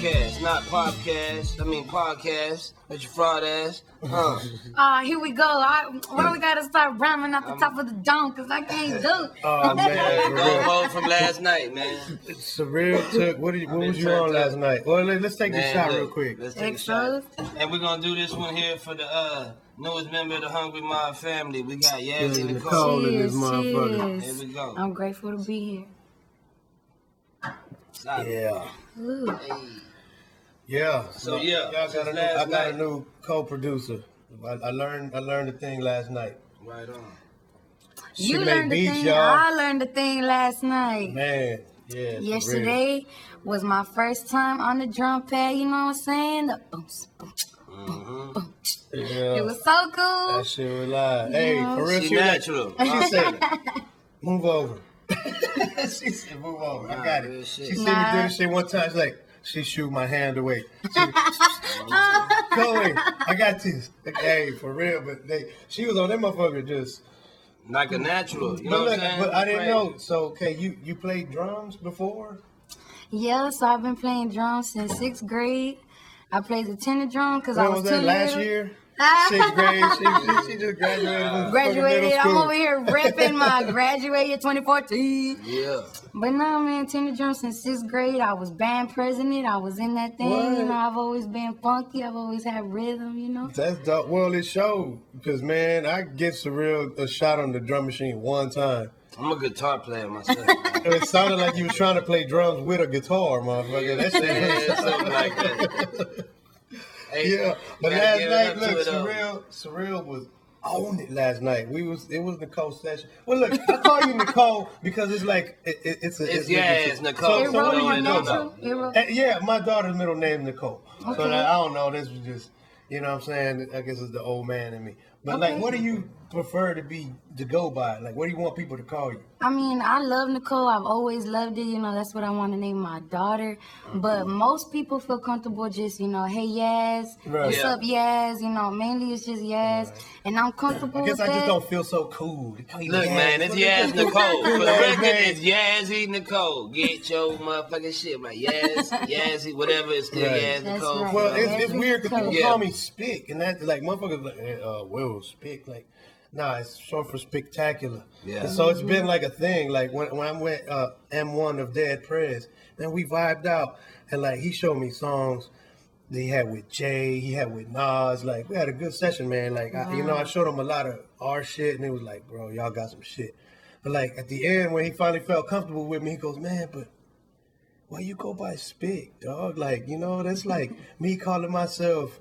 Mobcast, not podcast. I mean podcast. That's your fraud ass. Here we go. Why we gotta start rhyming at the top of the dome? Cause I can't do it. Oh man, Go home from last night, man. Surreal took. What was you on last night? Well, let's take this shot real quick. Let's take a shot. And we're gonna do this one here for the newest member of the Hongree Mobb family. We got Yazzy Nicole in this motherfucker. Here we go. I'm grateful to be here. Stop. Yeah. Ooh. Hey. Yeah. So yeah, I got a new co-producer. I learned a thing last night. Right on. She made beats, y'all. I learned a thing last night. Man, yeah. Yesterday was my first time on the drum pad. You know what I'm saying? The boom, boom, boom, boom. Yeah. It was so cool. That shit was live. Hey, for real, she natural. She said, "Move over." She said, "Move over." I got it. She seen me do this shit one time. She's like, she shoot my hand away. Go away. I got this. Hey, for real. But she was on that motherfucker just like a natural. You know what I'm saying? But I didn't know. So, okay, you played drums before? Yeah, so I've been playing drums since 6th grade. I played the tenor drum because I was that too last little. Year? 6th grade. She just graduated. Graduated. I'm over here repping my graduate year 2014. Yeah. But no, man, tenor drum since 6th grade. I was band president. I was in that thing. What? You know, I've always been funky. I've always had rhythm, you know. That's dope. Well, it showed. Because, man, I get Surreal a shot on the drum machine one time. I'm a guitar player myself. It sounded like you was trying to play drums with a guitar, motherfucker. That shit something like that. Hey, yeah, but last night, look, Surreal was on it last night. It was Nicole's session. Well, look, I call you Nicole because it's like it's Nicole. Yeah, my daughter's middle name is Nicole. Okay. So I don't know. This was just, you know what I'm saying? I guess it's the old man in me. But like, what do you prefer to go by? Like, what do you want people to call you? I mean, I love Nicole. I've always loved it. You know, that's what I want to name my daughter. But most people feel comfortable just, you know, hey, Yaz. Right. What's up, Yaz? You know, mainly it's just Yaz. Right. And I'm comfortable with that. I just don't feel so cool. Look, man, it's Yazz Nicole. For the record, it's Yazzy Nicole. Get your motherfucking shit right. Yazzy, whatever, it's still Yazz Nicole. Right. Well, it's weird because people call me Spik. And that's like, motherfuckers like, Will Spik. Like, nah, it's short for Spiktakula. Yeah. And so it's been like a thing. Like when I went M1 of Dead Prez, then we vibed out, and like he showed me songs that he had with Jay, he had with Nas. Like we had a good session, man. Like I showed him a lot of our shit, and it was like, bro, y'all got some shit. But like at the end, when he finally felt comfortable with me, he goes, man, but why you go by Spik, dog? Like, you know, that's like me calling myself,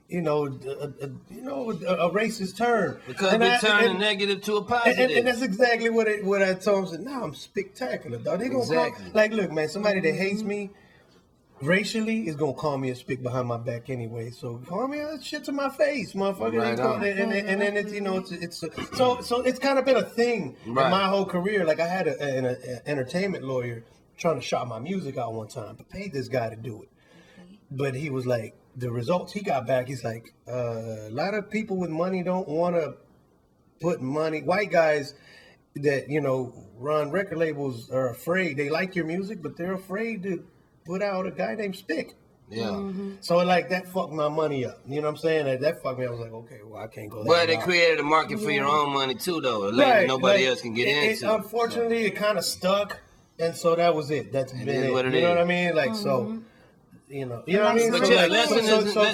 you know, a racist term. Because we turn a negative to a positive. And that's exactly what I told him. I said, nah, I'm Spiktakula, dog. They gonna call, like, look, man, somebody that hates me racially is gonna call me a Spik behind my back anyway. So call me a shit to my face, motherfucker. Right and then it's, you know, so it's kind of been a thing in my whole career. Like I had an entertainment lawyer trying to shop my music out one time, but paid this guy to do it. But he was like, the results he got back, he's like, a lot of people with money don't want to put money. White guys that, you know, run record labels are afraid. They like your music, but they're afraid to put out a guy named Spik. Yeah. Mm-hmm. So like that fucked my money up. You know what I'm saying? That fucked me. I was like, okay, well I can't go that But it created a market for your own money too, though. Nobody else can get into. Unfortunately, it kind of stuck, and so that was it. That's been it. What it you know is. what I mean? Like so. You know what I mean? But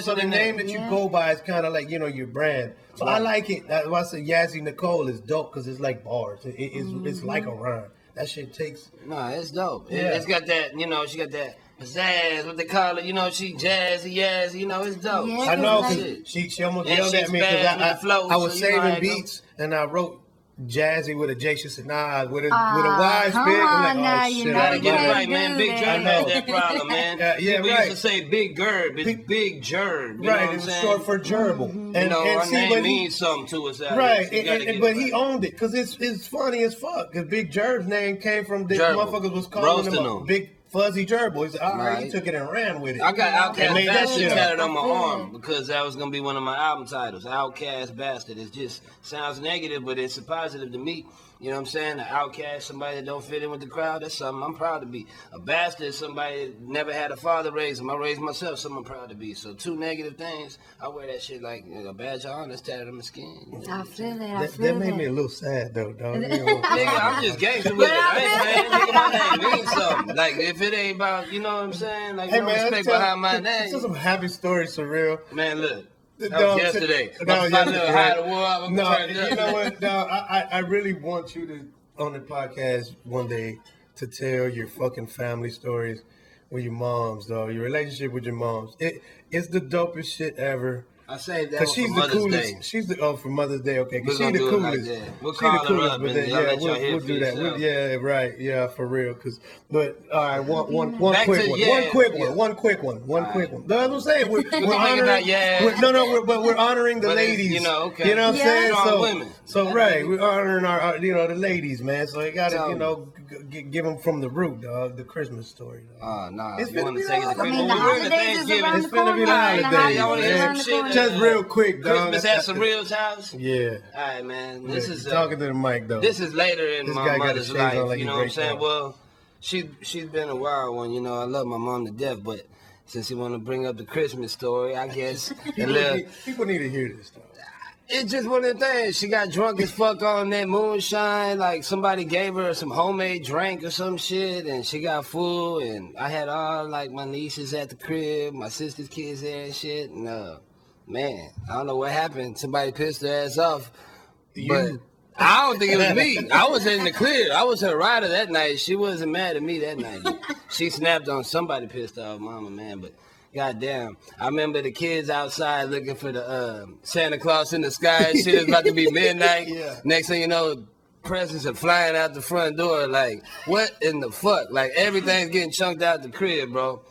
So the name that you go by is kind of like, you know, your brand. So I like it. That's why I say Yazzy Nicole is dope, because it's like bars. It's like a rhyme. That shit takes. Nah, it's dope. Yeah. It's got that, you know, she got that pizzazz, what they call it, you know, she jazzy, yazzy, you know, it's dope. Yeah, I know, because she almost yelled at me because I was saving beats and I wrote Jazzy with a J. She said, nah, with a Y Spik. I'm like, oh, shit. You gotta get it right, man. Big Jerb has that problem, man. People used to say Big Gerb. It's Big Jerb. Right, it's short for gerbil. You know, our name means something to us out here. Right, but he owned it, because it's funny as fuck, because Big Jerb's name came from this motherfuckers was calling him a Big Fuzzy Gerbil. He said, all right, he took it and ran with it. I got Outkast Bastard tatted on my arm because that was going to be one of my album titles. Outkast Bastard. It just sounds negative, but it's a positive to me. You know what I'm saying? An outcast, somebody that don't fit in with the crowd, that's something I'm proud to be. A bastard is somebody that never had a father raise him. I raised myself, something I'm proud to be. So 2 negative things, I wear that shit like a badge of honor, that's tatted on my skin. You know? I feel that made me a little sad though, dog. Nigga, I'm just gangster with it. I ain't playing. Nigga, my name means something. Like, if it ain't about, you know what I'm saying? Like, no respect behind my name. Some happy stories, Surreal. Man, look. That was yesterday. No, yesterday. You know what, dog? I really want you to, on the podcast one day, to tell your fucking family stories with your moms, dog. Your relationship with your moms. It's the dopest shit ever. I say that because she's for the Mother's coolest. Day. She's the for Mother's Day. Okay, because she's the coolest. Like we'll call her up and yeah, we'll do that. Yeah, right. Yeah, for real. But all right, one quick one. That's what I'm saying. We're honoring. But we're honoring the ladies. You know, okay. You know what I'm saying? Strong women. So right, we're honoring our the ladies, man. So you gotta give them from the root, dog. The Christmas story. Nah. It's You gonna want be to take it to the Christmas? the holidays is around It's the gonna be the corner. holidays. Y'all wanna hear some shit? Just real quick, dog. Christmas at Surreal's house? Yeah. All right, man. This is talking to the mic though. This is later in This my guy got mother's his shades on life. like You he know what I'm breaks saying? down. Well, she's been a wild one. You know, I love my mom to death, but since you want to bring up the Christmas story, I guess people need to hear this though. it's just one of the things. She got drunk as fuck on that moonshine. Like somebody gave her some homemade drink or some shit, and she got full. And I had all like my nieces at the crib, my sister's kids there and shit. And man, I don't know what happened. Somebody pissed her ass off, but I don't think it was me. I was in the clear. I was her rider that night. She wasn't mad at me that night. She snapped on somebody pissed off mama, man, but. Goddamn. I remember the kids outside looking for the Santa Claus in the sky and shit. It's about to be midnight. Yeah. Next thing you know, presents are flying out the front door. Like, what in the fuck? Like, everything's getting chunked out the crib, bro.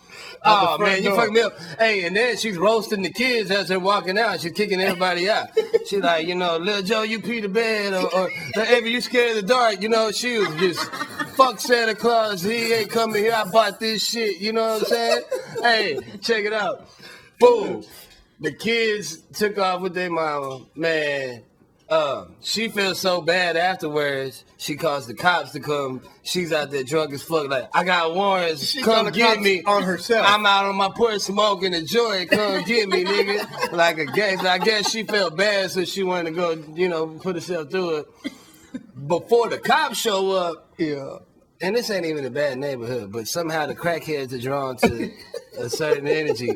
Oh, man, you fucked me up. Hey, and then she's roasting the kids as they're walking out. She's kicking everybody out. She's like, Lil Joe, you pee the bed. Or Evie, you scared of the dark. She was just, fuck Santa Claus. He ain't coming here. I bought this shit. You know what I'm saying? Hey, check it out. Boom. The kids took off with their mama. Man, she feels so bad afterwards. She calls the cops to come. She's out there drunk as fuck. Like, I got warrants. Come get me. On herself. I'm out on my porch smoking a joint. Come get me, nigga. Like a gangster. I guess she felt bad, so she wanted to go, put herself through it. Before the cops show up, and this ain't even a bad neighborhood, but somehow the crackheads are drawn to a certain energy.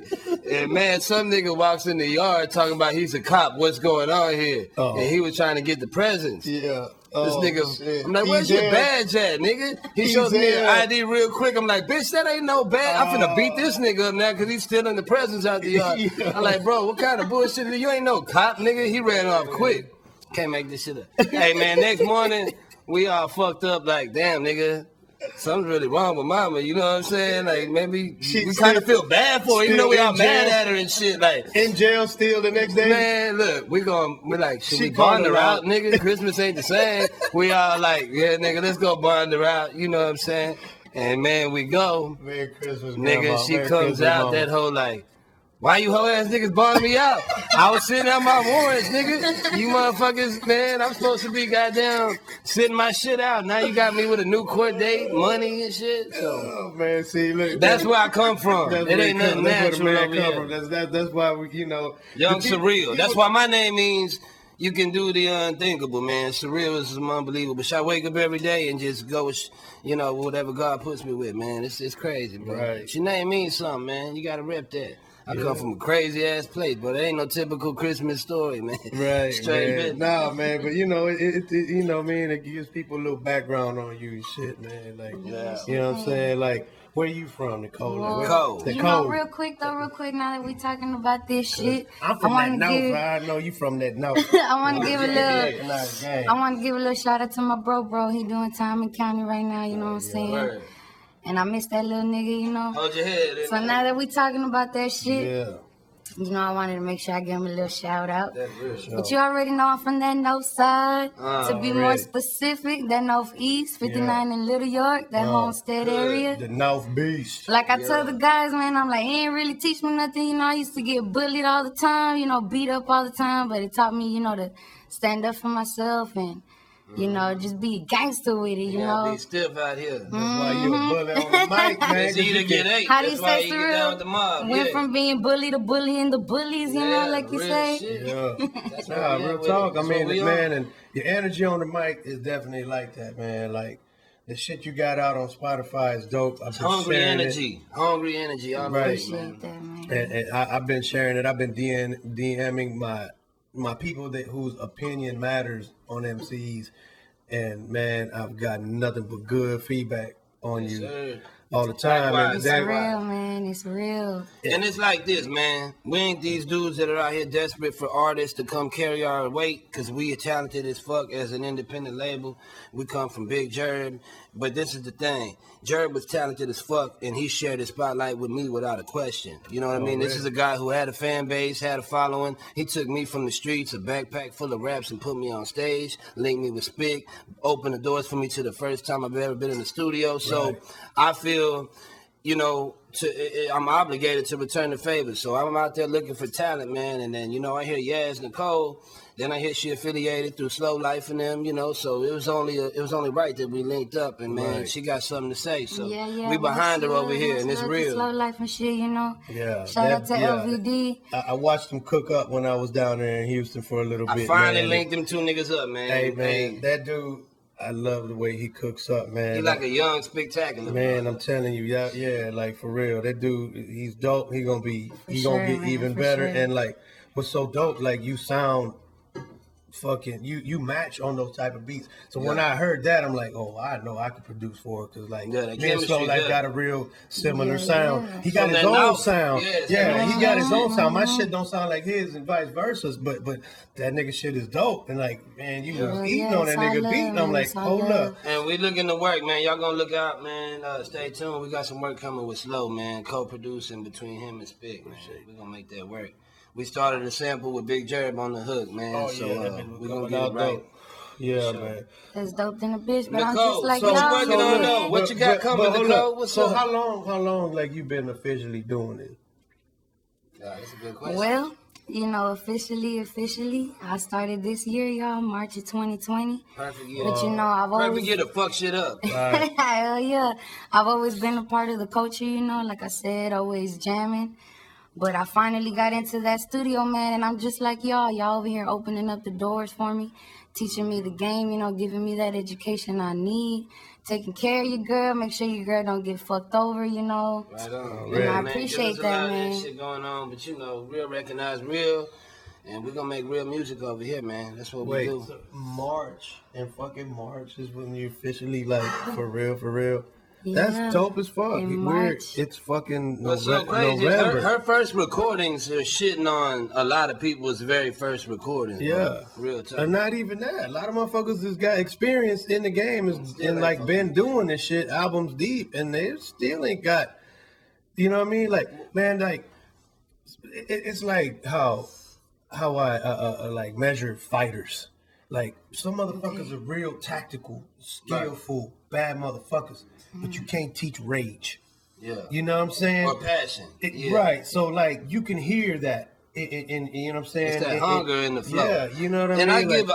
And man, some nigga walks in the yard talking about he's a cop. What's going on here? And he was trying to get the presents. Yeah. This nigga, shit. I'm like, where's your badge at, nigga? He shows me an ID real quick. I'm like, bitch, that ain't no badge. I'm finna beat this nigga up now because he's stealing the presents out the yard. I'm like, bro, what kind of bullshit? You ain't no cop, nigga. He ran off quick. Can't make this shit up. Hey, man, next morning, we all fucked up like, damn, nigga. Something's really wrong with mama, you know what I'm saying? Like, maybe we kind of feel bad for her, even though we all mad at her and shit. Like, in jail still the next day? Man, look, we're like, should we bond her out, nigga? Christmas ain't the same. We all like, yeah, nigga, let's go bond her out, you know what I'm saying? And man, we go. Merry Christmas, nigga, Grandma. she Merry comes Christmas, out Mama. that whole like, why you hoe ass niggas bond me out? I was sitting out my warrants, nigga. You motherfuckers, man, I'm supposed to be goddamn sitting my shit out. Now you got me with a new court date, money and shit. So oh man, see, look. That's where I come from. It ain't nothing natural over here. That's why we, Yung Surreal. That's why my name means you can do the unthinkable, man. Surreal is unbelievable. But I wake up every day and just go with, whatever God puts me with, man. It's crazy, bro. Right. Your name means something, man. You got to rep that. I come from a crazy ass place, but it ain't no typical Christmas story, man. Right, Straight man. Nah, man, but it gives people a little background on you and shit, man. Like, you know what I'm saying? Like, where you from, Nicole? Well, Nicole. Real quick, now that we talking about this shit, I'm from that north. I know you from that north. I want to give a little shout out to my bro. He doing time in county right now. You know what I'm saying? Right. And I miss that little nigga, Hold your head. So now that we talking about that shit, I wanted to make sure I give him a little shout out. That's real show. But you already know I'm from that north side. To be more specific, that northeast, 59 in Little York, that homestead area. The North Beach. Like I tell the guys, man, I'm like, he ain't really teach me nothing. I used to get bullied all the time, beat up all the time. But it taught me, to stand up for myself and You know, just be gangster with it, you know. Be stiff out here. That's why you're a bully on the mic, man. It's either get eight. How do you That's why say, you get down with the Surreal? mob. Went from being bully to bullying the bullies, you know, like you real say. shit. Yeah. That's Nah, what real we talk. I That's mean, what we man, on. and your energy on the mic is definitely like that, man. Like, the shit you got out on Spotify is dope. I've been Hungry sharing energy. Hungry energy. All Right. right, Appreciate that, man. and I've been sharing it. I've been DMing my people whose opinion matters on MCs, and man, I've gotten nothing but good feedback on you Sir. all the time. Likewise. And It's real, man. It's real. And it's like this, man. We ain't these dudes that are out here desperate for artists to come carry our weight because we are talented as fuck as an independent label. We come from Big Jerb. But this is the thing. Jerb was talented as fuck, and he shared the spotlight with me without a question. You know what I mean? This is a guy who had a fan base, had a following. He took me from the streets, a backpack full of raps, and put me on stage, linked me with Spik, opened the doors for me to the first time I've ever been in the studio. So I feel, you know, I'm obligated to return the favor. So I'm out there looking for talent, man. And then, you know, I hear Yazzy Nicole. Then I hear she affiliated through Slow Life and them, you know. So it was only right that we linked up. And man, she got something to say. So we behind her over here, and it's real. Slow Life and shit, you know. Yeah. Shout out to LVD. I watched them cook up when I was down there in Houston for a little bit. I finally man. linked them two niggas up, man. Hey man, that dude, I love the way he cooks up, man. He like a young Spiktakula. Man, I'm telling you, yeah, like for real. That dude, he's dope. He gonna get even better. Sure. And like, what's so dope? Like you sound fucking you match on those type of beats. So when I heard that, I'm like, oh, I know I could produce for it because like me and Slow Life got a real similar sound. He got his own sound. Yeah, he got his own sound. My shit don't sound like his and vice versa. But that nigga shit is dope. And like, man, you was eating on that nigga beat. And I'm like, hold up. And we looking to work, man. Y'all gonna look out, man. Stay tuned. We got some work coming with Slow, man. Co-producing between him and Spik, man. We gonna make that work. We started a sample with Big Jerb on the hook, man. We're gonna get it right. Yeah, man. That's dope than a bitch, but Nicole, I'm just like, so y'all. working on though. What you got coming, Nicole? What's so up? how long like you been officially doing it? That's a good question. Well, you know, officially, I started this year, y'all, March of 2020. Perfect year. But you know, I've always Perfect year to fuck shit up. Hell yeah. I've always been a part of the culture, you know, like I said, always jamming. But I finally got into that studio, man, and I'm just like y'all over here opening up the doors for me, teaching me the game, you know, giving me that education I need, taking care of your girl, make sure your girl don't get fucked over, you know. Right on. And I appreciate that, man. There's shit going on, but you know, real recognize real, and we're gonna make real music over here, man. That's what we do. So March is when you officially like for real. Yeah, that's dope as fuck. It's fucking What's so crazy? November. Her first recordings are shitting on a lot of people's very first recordings. Yeah, bro. Real tough. And not even that. A lot of motherfuckers has got experience in the game and like been doing this shit albums deep, and they still ain't got. You know what I mean? Like, man, like it's like how I like measure fighters. Like some motherfuckers are real tactical, skillful, bad motherfuckers, but you can't teach rage. Yeah. You know what I'm saying? Or passion. Right. So like you can hear that in you know what I'm saying? It's that hunger in the flow. Yeah, you know what I mean? And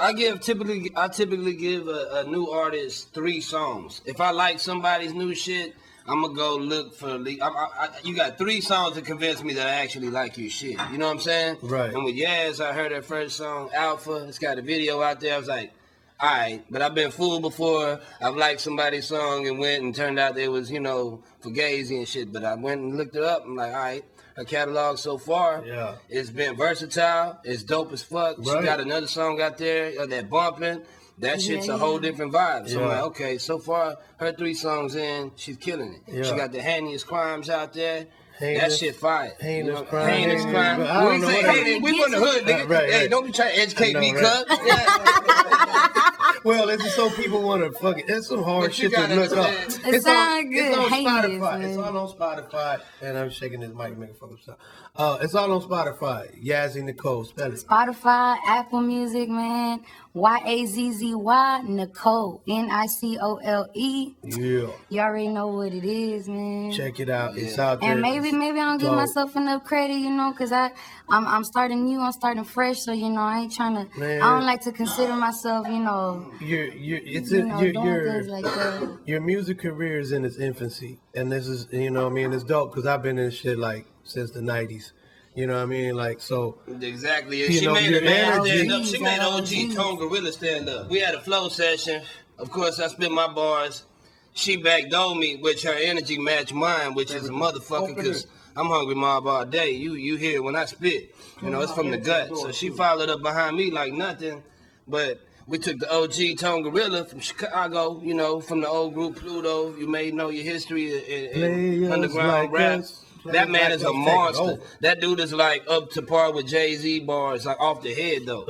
I typically give a new artist 3 songs. If I like somebody's new shit, I'm gonna go look for you got 3 songs to convince me that I actually like your shit. You know what I'm saying? Right. And with Yaz, I heard her first song, Alpha. It's got a video out there. I was like, all right, but I've been fooled before. I've liked somebody's song and went and turned out they was, you know, fugazi and shit. But I went and looked it up. I'm like, all right, her catalog so far, it's been versatile. It's dope as fuck. Right. She got another song out there that bumping. That shit's a whole different vibe. So I'm like, okay, so far, her 3 songs in, she's killing it. Yeah. She got the Heinous Crimes out there. That shit fire. Heinous Crimes. Heinous Crimes. When we say heinous, we from the hood, nigga. Right. Hey, don't be trying to educate me, cuz. Well, it's just so people want to fuck it. It's some hard shit to look up. It's on Spotify. It's all on Spotify. And I'm shaking this mic to make a fucking sound. It's all on Spotify. Yazzy Nicole. Spell it. Spotify, Apple Music, man. YAZZY Nicole. NICOLE. Yeah. You already know what it is, man. Check it out. It's out there. And maybe I don't give myself enough credit, you know, because I'm starting new, I'm starting fresh, so you know I ain't trying to. I don't like to consider myself, you know, your music career is in its infancy, and this is, you know what I mean, it's dope because I've been in shit like since the 90s. You know what I mean? Like, so. Exactly. And she made a man stand up. She made OG Tone Gorilla stand up. We had a flow session. Of course, I spit my bars. She backdoored me, which her energy matched mine, which is a motherfucker, because I'm Hongree Mobb all day. You hear it when I spit. You know, it's from the gut. So she followed up behind me like nothing. But we took the OG Tone Gorilla from Chicago, you know, from the old group Pluto. You may know your history in underground rap. That man is a monster. That dude is like up to par with Jay-Z bars, like off the head though.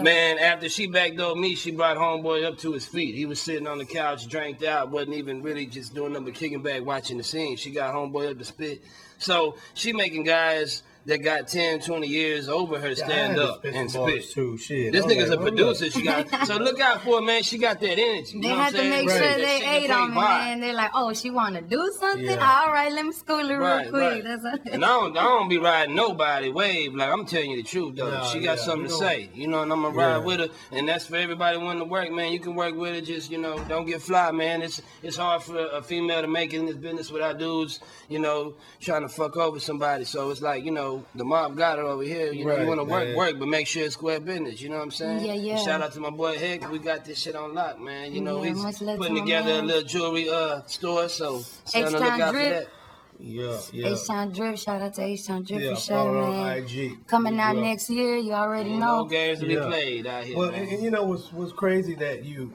Man, after she backdoored me, she brought homeboy up to his feet. He was sitting on the couch, dranked out, wasn't even really just doing nothing but kicking back, watching the scene. She got homeboy up to spit. So she making guys that got 10, 20 years over her stand up and spit. This nigga's a producer. She got so look out for her, man. She got that energy. They have to make sure they ate on me, man. They're like, oh, she want to do something? All right, let me school her real quick. And I don't be riding nobody wave. Like, I'm telling you the truth, though. She got something to say, you know, and I'm going to ride with her. And that's for everybody wanting to work, man. You can work with her. Just, you know, don't get fly, man. It's hard for a female to make it in this business without dudes, you know, trying to fuck over somebody. So it's like, you know, the mob got it over here. You know, you want to work, but make sure it's square business. You know what I'm saying? Yeah. And shout out to my boy Heck. We got this shit on lock, man. You know, he's putting together a little jewelry store. So stay on the lookout for that. H-Town Drip, shout out to H-Town Drip for sure, man. IG. Coming out next year, you already know. No games to be played out here, man. And you know what's crazy that you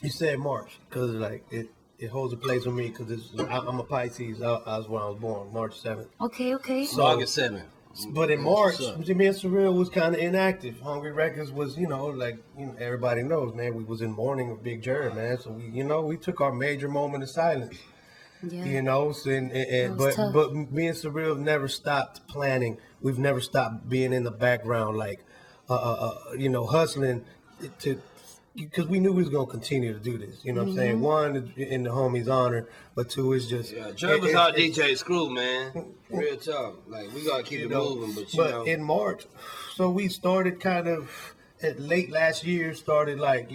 said March, because like it holds a place with me because I'm a Pisces. I was when I was born, March 7th. Okay. So, August 7th. But in March, me and Surreal was kind of inactive. Hongree Records was, you know, like everybody knows, man. We was in mourning of Big Jerry, man. So we took our major moment of silence. Yeah. You know, but me and Surreal never stopped planning. We've never stopped being in the background, like, hustling because we knew we was gonna continue to do this. You know what I'm saying? One, in the homie's honor, but two is just. Yeah, Jerry was our DJ Screw, man. Real talk. Like, we gotta keep it moving, but in March, so we started kind of at late last year. Started like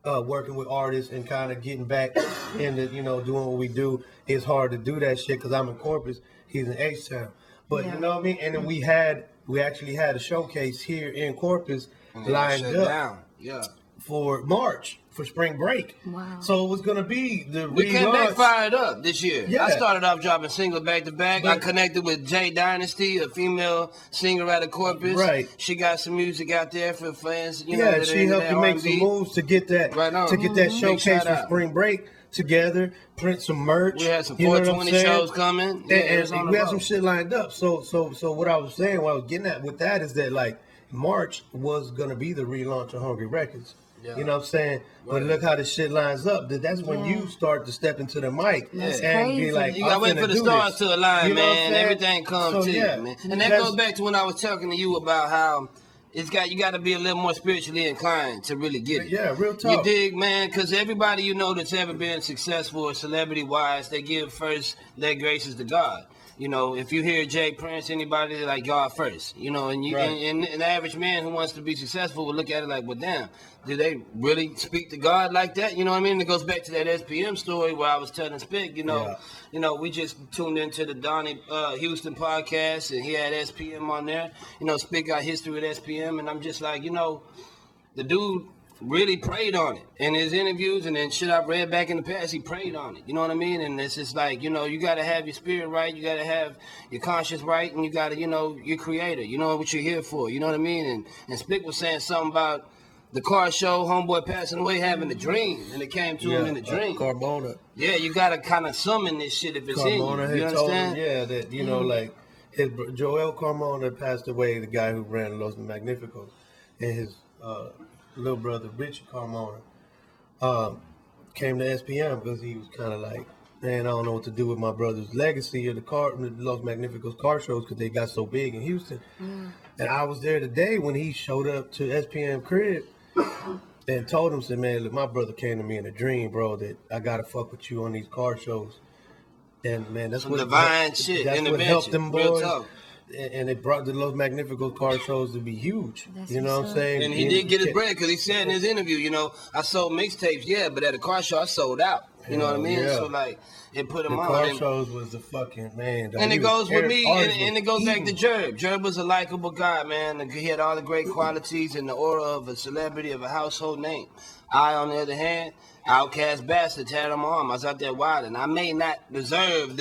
working with artists and kind of getting back into doing what we do. It's hard to do that shit because I'm in Corpus. He's in H-Town. But you know what I mean? And then we actually had a showcase here in Corpus lined up for March, for spring break. Wow. So it was going to be the We came back fired up this year. Yeah. I started off dropping singles back to back. I connected with J Dynasty, a female singer out of Corpus. Right. She got some music out there for fans. She helped me make some moves to get that showcase for spring break together, print some merch. We had some 420 shows coming. And we had some shit lined up. So what I was saying, what I was getting at with that is that like March was gonna be the relaunch of Hongree Records. Yeah. You know what I'm saying? Right. But look how the shit lines up. That's when you start to step into the mic and be like, you gotta wait for the stars to align, man. Everything comes to you, man. And that goes back to when I was talking to you about how you got to be a little more spiritually inclined to really get it. Yeah, real talk. You dig, man? Because everybody that's ever been successful or celebrity-wise, they give first their graces to God. You know, if you hear Jay Prince, anybody, they're like God first. You know, and the average man who wants to be successful will look at it like, well, damn, do they really speak to God like that? You know what I mean? It goes back to that SPM story where I was telling Spik, we just tuned into the Donnie Houston podcast, and he had SPM on there. You know, Spik got history with SPM, and I'm just like, the dude really prayed on it in his interviews, and then shit I've read back in the past, he prayed on it. You know what I mean? And it's just like, you got to have your spirit right, you got to have your conscience right, and you got to, your creator. You know what you're here for. You know what I mean? And Spik was saying something about the car show, homeboy passing away, having a dream, and it came to him in a dream. Carbona. Yeah, you got to kind of summon this shit if it's Carbona in you. You understand? That, like, his Joel Carmona passed away, the guy who ran Los Magnificos, and his little brother Richard Carmona came to SPM because he was kind of like, man, I don't know what to do with my brother's legacy of the Los Magnificos car shows because they got so big in Houston. And I was there today when he showed up to SPM crib and told him, said, man, look, my brother came to me in a dream, bro, that I gotta fuck with you on these car shows. And man, that's what divine shit. That's what helped them boys. and it brought the Los Magnificos car shows to be huge. That's you know what I'm saying? And he did get his bread because he said in his interview, you know, I sold mixtapes, yeah, but at a car show I sold out. You know what I mean? Yeah. So like it put him the on. car shows was the fucking man. And it goes with me, and it goes back to eating. Jerb. Jerb was a likable guy, man. He had all the great qualities and the aura of a celebrity, of a household name. I, on the other hand, outcast bastard, had on my arm. I was out there wilding. I may not deserve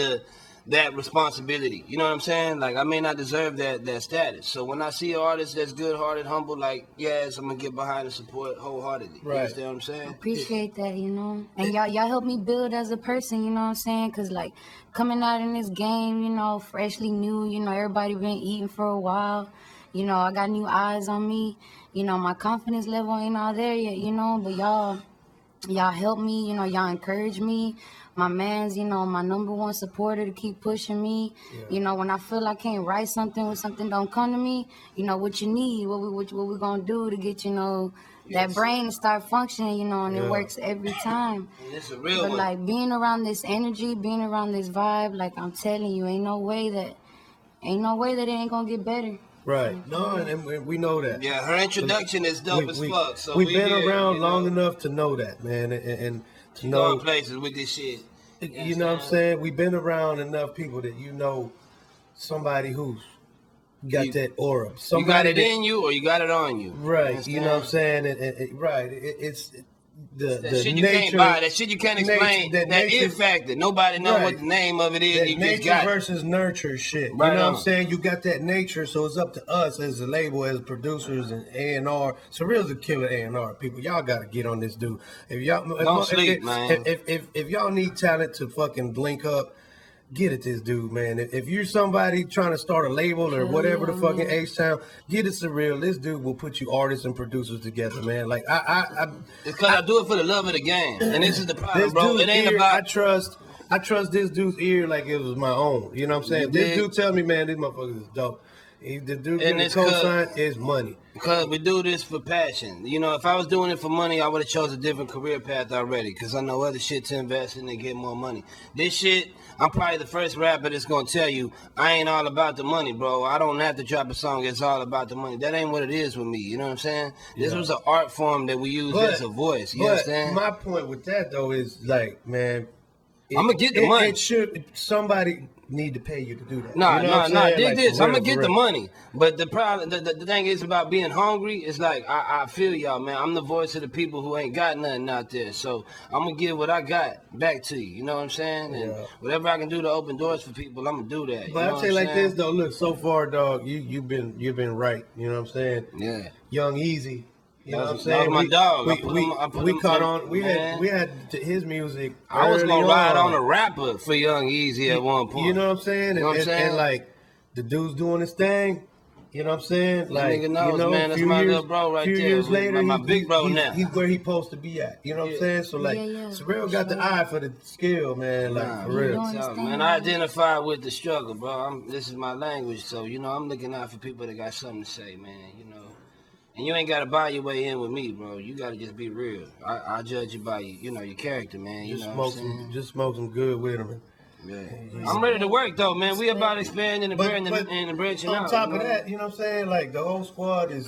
that responsibility. You know what I'm saying? Like, I may not deserve that status. So when I see an artist that's good-hearted, humble, like, yes, I'm going to get behind and support wholeheartedly. Right. You understand what I'm saying? Appreciate that, you know. And y'all help me build as a person, you know what I'm saying? Because, like, coming out in this game, you know, freshly new, you know, everybody been eating for a while. You know, I got new eyes on me. You know, my confidence level ain't all there yet, you know. But y'all help me, you know, y'all encourage me. My man's, you know, my number one supporter to keep pushing me. Yeah. You know, when I feel I can't write something when something don't come to me, you know, what you need, what we gonna do to get, you know, that brain to start functioning, you know, and it works every time. It's a real but one. Like being around this energy, being around this vibe, like I'm telling you, ain't no way that it ain't gonna get better. Right. No, and we know that. Yeah, her introduction is dope as fuck. So we've been around long enough to know that, man, and to know going places with this shit. You know what I'm saying? We've been around enough people that you know somebody who's got that aura. You got it in you or you got it on you. Right. You know what I'm saying? Right. It's the shit you nature, can't buy. That shit you can't explain. That it factor. Nobody know what the name of it is. That you nature just got versus nurture shit. Right you know on. what I'm saying? You got that nature, so it's up to us as a label, as producers and A&R. Surreal's a killer A&R. People, y'all got to get on this dude. If y'all don't sleep, man. If y'all need talent to fucking blink up, get at this dude, man. If you're somebody trying to start a label or whatever the fucking H-Town, get it Surreal. This dude will put you artists and producers together, man. Like it's because I do it for the love of the game, and this is the problem, bro. It ain't ear, about. I trust this dude's ear like it was my own. You know what I'm saying? This dude tell me, man, these motherfuckers is dope. The dude getting the cosign is money. Because we do this for passion. You know, if I was doing it for money, I would have chose a different career path already. Because I know other shit to invest in and get more money. This shit, I'm probably the first rapper that's going to tell you, I ain't all about the money, bro. I don't have to drop a song, it's all about the money. That ain't what it is with me. You know what I'm saying? This was an art form that we use as a voice. You understand? My point with that, though, is like, man, I'm going to get the money. Somebody need to pay you to do that. No, dig like, this. I'm gonna get the money. But the problem, the thing is about being hungry, it's like I feel y'all, man. I'm the voice of the people who ain't got nothing out there. So I'm gonna give what I got back to you. You know what I'm saying? And whatever I can do to open doors for people, I'm gonna do that. But I'll say like this though, look, so far, dog, you've been right. You know what I'm saying? Yeah. Young Easy. You know what I'm That saying? was my dog. We caught on. We had his music. I was gonna ride on a rapper for Young Easy at one point. You know what I'm saying? You know what I'm saying? And like the dude's doing his thing. You know what I'm saying? Like, nigga knows, you know, man. That's my little bro right there. Few years later, my big bro now. He's where he's supposed to be at. You know what I'm saying? So like, Surreal got the eye for the skill, man. Like for real. So, man, I identify with the struggle, bro. This is my language, so you know I'm looking out for people that got something to say, man. You know. And you ain't gotta buy your way in with me, bro. You gotta just be real. I judge you by your character, man. You know what I'm saying? Just smoke some good with him. Yeah. I'm ready to work though, man. We about expanding and branching out. On top of that, you know what I'm saying? Like the whole squad is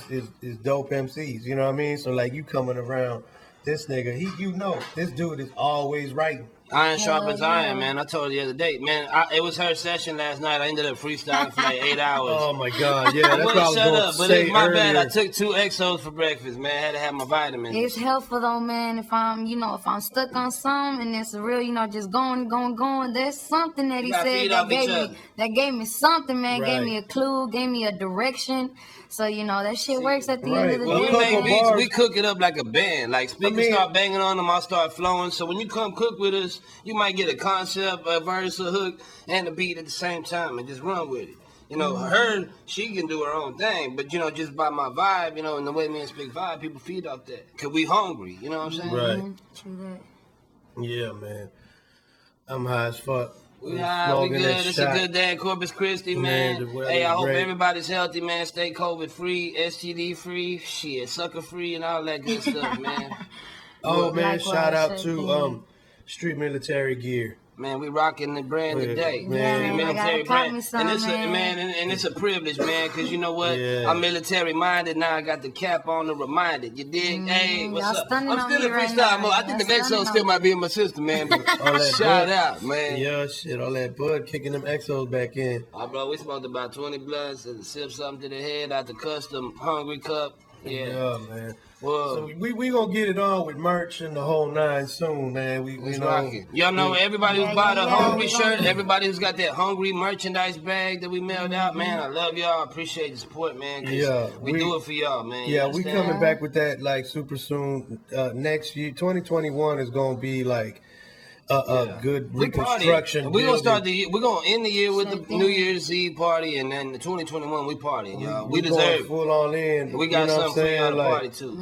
dope MCs. You know what I mean? So like you coming around, this nigga, this dude is always writing. Iron sharpens iron, man. I told you the other day, man. It was her session last night. I ended up freestyling for like 8 hours. Oh my God, yeah, that's what I was shut going up, to but say it's my earlier. bad. I took 2 XOs for breakfast, man. I had to have my vitamins. It's helpful though, man. If I'm stuck on something and it's real, just going. There's something that he said that gave me something, man. Right. Gave me a clue, gave me a direction. So that shit works at the end of the When day. we make beats, we cook it up like a band. Like speakers start banging on them, I'll start flowing. So when you come cook with us, you might get a concept, a verse, a hook, and a beat at the same time, and just run with it. She can do her own thing, but just by my vibe, and the way me and Spik vibe, people feed off that. Cause we hungry, you know what I'm saying? Right. True that. Yeah, man. I'm high as fuck. We good. It's a good day in Corpus Christi, man. Hey, I hope everybody's healthy, man. Stay COVID free, STD free, sucker free, and all that good stuff, man. Oh man, shout out to Street Military Gear. Man, we rocking the brand today. Man, military brand. And it's and it's a privilege, man, because you know what? Yeah. I'm military minded. Now I got the cap on to remind it. You dig? Hey, what's up? I'm still in right freestyle mode. now. I think the next show still might be in my system, man. But shout out, man. Yeah, shit, all that bud kicking them exos back in. Bro, we smoked about 20 blunts and sip something to the head out the custom Hongree cup. Yeah, man. Whoa. So we gonna get it on with merch and the whole nine soon, man. We know. Y'all know everybody who's bought a Hongree shirt, everybody who's got that Hongree merchandise bag that we mailed out, man. I love y'all. I appreciate the support, man. Yeah, we do it for y'all, man. Yeah, we coming back with that like super soon. Next year, 2021 is gonna be like a good reconstruction. We're gonna end the year with the New Year's Eve party, and then the 2021 we partying, y'all. We deserve it. Full on in. We got something for y'all to party too.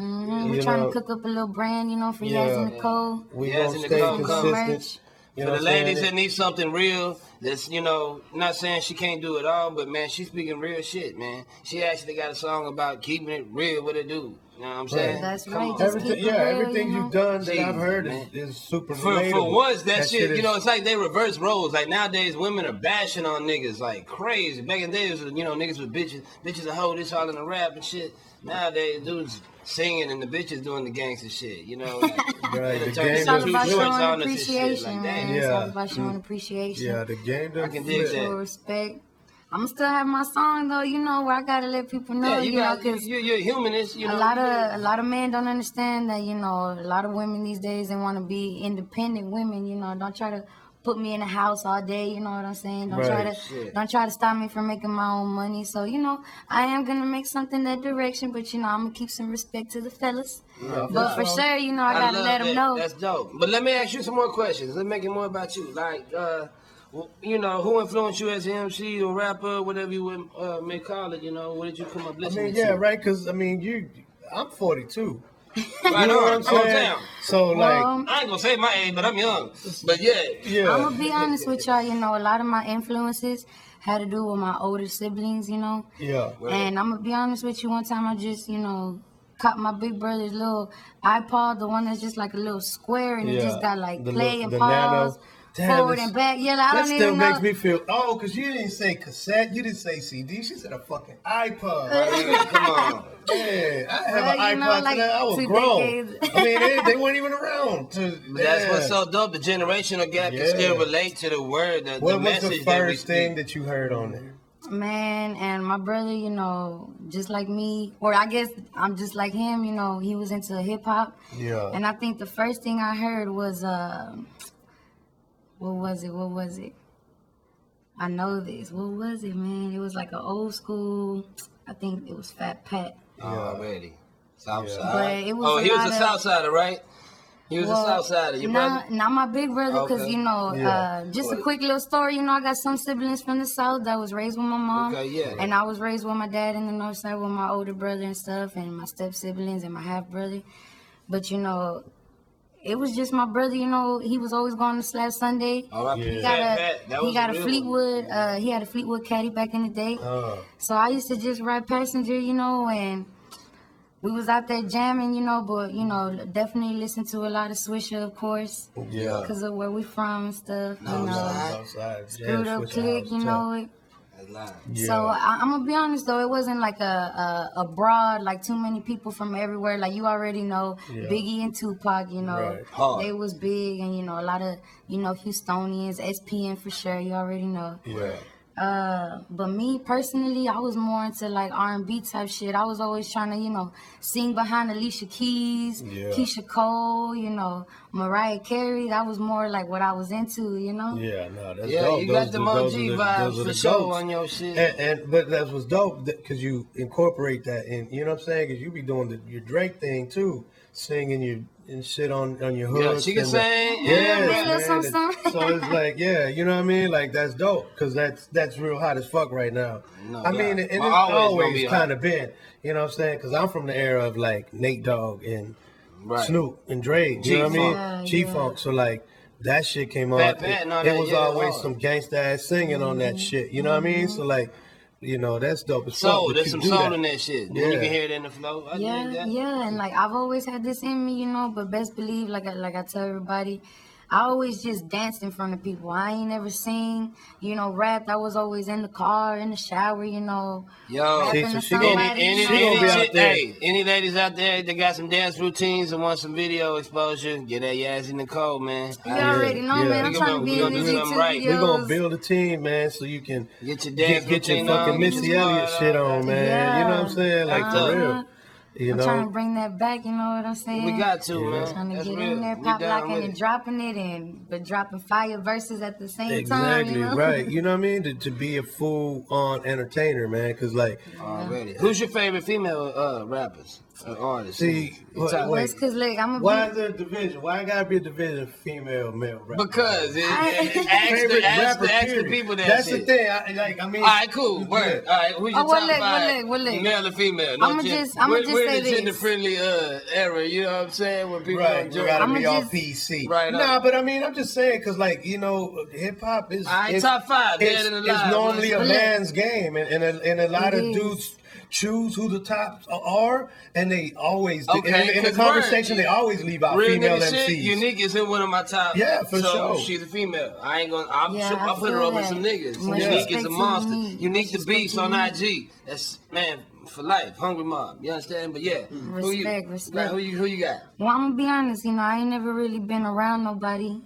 We're trying to cook up a little brand, for Yazzy Nicole. We gonna stay consistent. For the ladies that need something real, that's, not saying she can't do it all, but man, she's speaking real shit, man. She actually got a song about keeping it real with a dude. You know what I'm saying? That's right. Everything you've done that I've heard is super relatable. For once, that shit, it's like they reverse roles. Like nowadays, women are bashing on niggas like crazy. Back in the days, niggas with bitches a hoe, this all in the rap and shit. Nowadays, dudes singing and the bitches doing the gangster shit, Right, it's all about showing appreciation, man. It's all about showing appreciation. Yeah, the game does. I can dig that. Respect. I'm still have my song though, where I gotta let people know, because you're a humanist, A lot of men don't understand that, a lot of women these days, they want to be independent women, don't try to put me in the house all day, you know what I'm saying? Don't try to stop me from making my own money. So, I am gonna make something that direction, but I'm gonna keep some respect to the fellas. Yeah, but for sure, I gotta let them know. That's dope. But let me ask you some more questions. Let's make it more about you. Like, who influenced you as an MC or rapper, whatever you may call it? What did you come up listening to? Right, because I'm 42. Right, what I'm saying? So I ain't gonna say my age, but I'm young. But yeah. I'm gonna be honest with y'all. A lot of my influences had to do with my older siblings. Yeah. And I'm gonna be honest with you. One time I just caught my big brother's little iPod, the one that's just like a little square, and it just got like play and pause. Forward and back. Yeah, I don't even know. That still makes me feel, because you didn't say cassette, you didn't say CD, she said a fucking iPod. Come on. Yeah, I have an iPod today. I was grown. They weren't even around. That's what's so dope. The generational gap can still relate to the word, what the message. What was the first thing that you heard on there? Man, and my brother, just like me, or I guess I'm just like him, he was into hip hop. Yeah. And I think the first thing I heard was, What was it? I know this. What was it, man? It was like an old school, I think it was Fat Pat. Already. Southside. But it was he was a Southsider, right? He was a Southsider, your brother? Not my big brother, because, just a quick little story, I got some siblings from the South that was raised with my mom. Okay, yeah. And I was raised with my dad in the North Side with my older brother and stuff, and my step siblings and my half brother. But, it was just my brother, he was always going to Slab Sunday. He got a Fleetwood, he had a Fleetwood caddy back in the day. So I used to just ride passenger, and we was out there jamming, but, definitely listen to a lot of Swisher, of course. Yeah. Because of where we from and stuff, Outside. Screwed Up Click, it. Yeah. So I'm gonna be honest though, it wasn't like a broad, like too many people from everywhere. Like you already know, Biggie and Tupac, they was big, and a lot of Houstonians, SPN for sure. You already know. Yeah. But me personally, I was more into like R&B type shit. I was always trying to, sing behind Alicia Keys, Keisha Cole, Mariah Carey. That was more like what I was into, Yeah, no, that's dope. Yeah, you got the OG vibes for sure on your shit. But that was dope because you incorporate that in, you know what I'm saying? Because you be doing your Drake thing too, singing your and shit on your hood. Yeah, she can sing. Yeah, so it's like, you know what I mean? Like that's dope because that's real hot as fuck right now. I mean, and it's always kind of been, you know what I'm saying? Because I'm from the era of like Nate Dogg and Snoop and Dre. You know what I mean? G-Funk. So like that shit came on. It was always some gangsta ass singing on that shit. You know what I mean? So like. That's dope. Soul, there's some soul in that shit. Yeah. You can hear it in the flow. Yeah, and like I've always had this in me, but best believe, like I tell everybody, I always just danced in front of people. I ain't never sing, rapped. I was always in the car, in the shower, Yo, rapping to she gonna somebody. be out there. Hey, any ladies out there that got some dance routines and want some video exposure, get that Yazzy Nicole, man. You already know, man. I'm trying to be in these YouTube videos. We're gonna build a team, man, so you can get your dance get your routine fucking on, Missy Elliott shit on, man. Yeah. You know what I'm saying? Like for real. I'm trying to bring that back, you know what I'm saying? We got to, man. Trying to That's get real. in there, pop locking and dropping it, but dropping fire verses at the same time. Exactly, right. You know what I mean? To be a full-on entertainer, man, because like... Already. Who's your favorite female rappers or artists? See, it's because, look, why is there a division? Why gotta be a division of female, male rappers? Because ask the people that That's shit. the thing. I mean... All right, cool. Word. All right, who's your top five? Male or female? I'm gonna just we're say in the this. gender-friendly era, you know what I'm saying? When people right, enjoy. we gotta be all PC. Right. Nah, but I mean, I'm just saying, because like, hip-hop is... All right, top five. It's normally a man's game, and a lot of dudes choose who the tops are, and they always in the conversation they always leave out female MCs. Unique is in one of my top. Yeah, for sure. She's a female. I ain't gonna. I'll put her over some niggas. Unique is a monster. Unique the beast on IG. That's man for life. Hongree Mobb. You understand? But yeah, respect. Who you got? Well, I'm gonna be honest. I ain't never really been around nobody.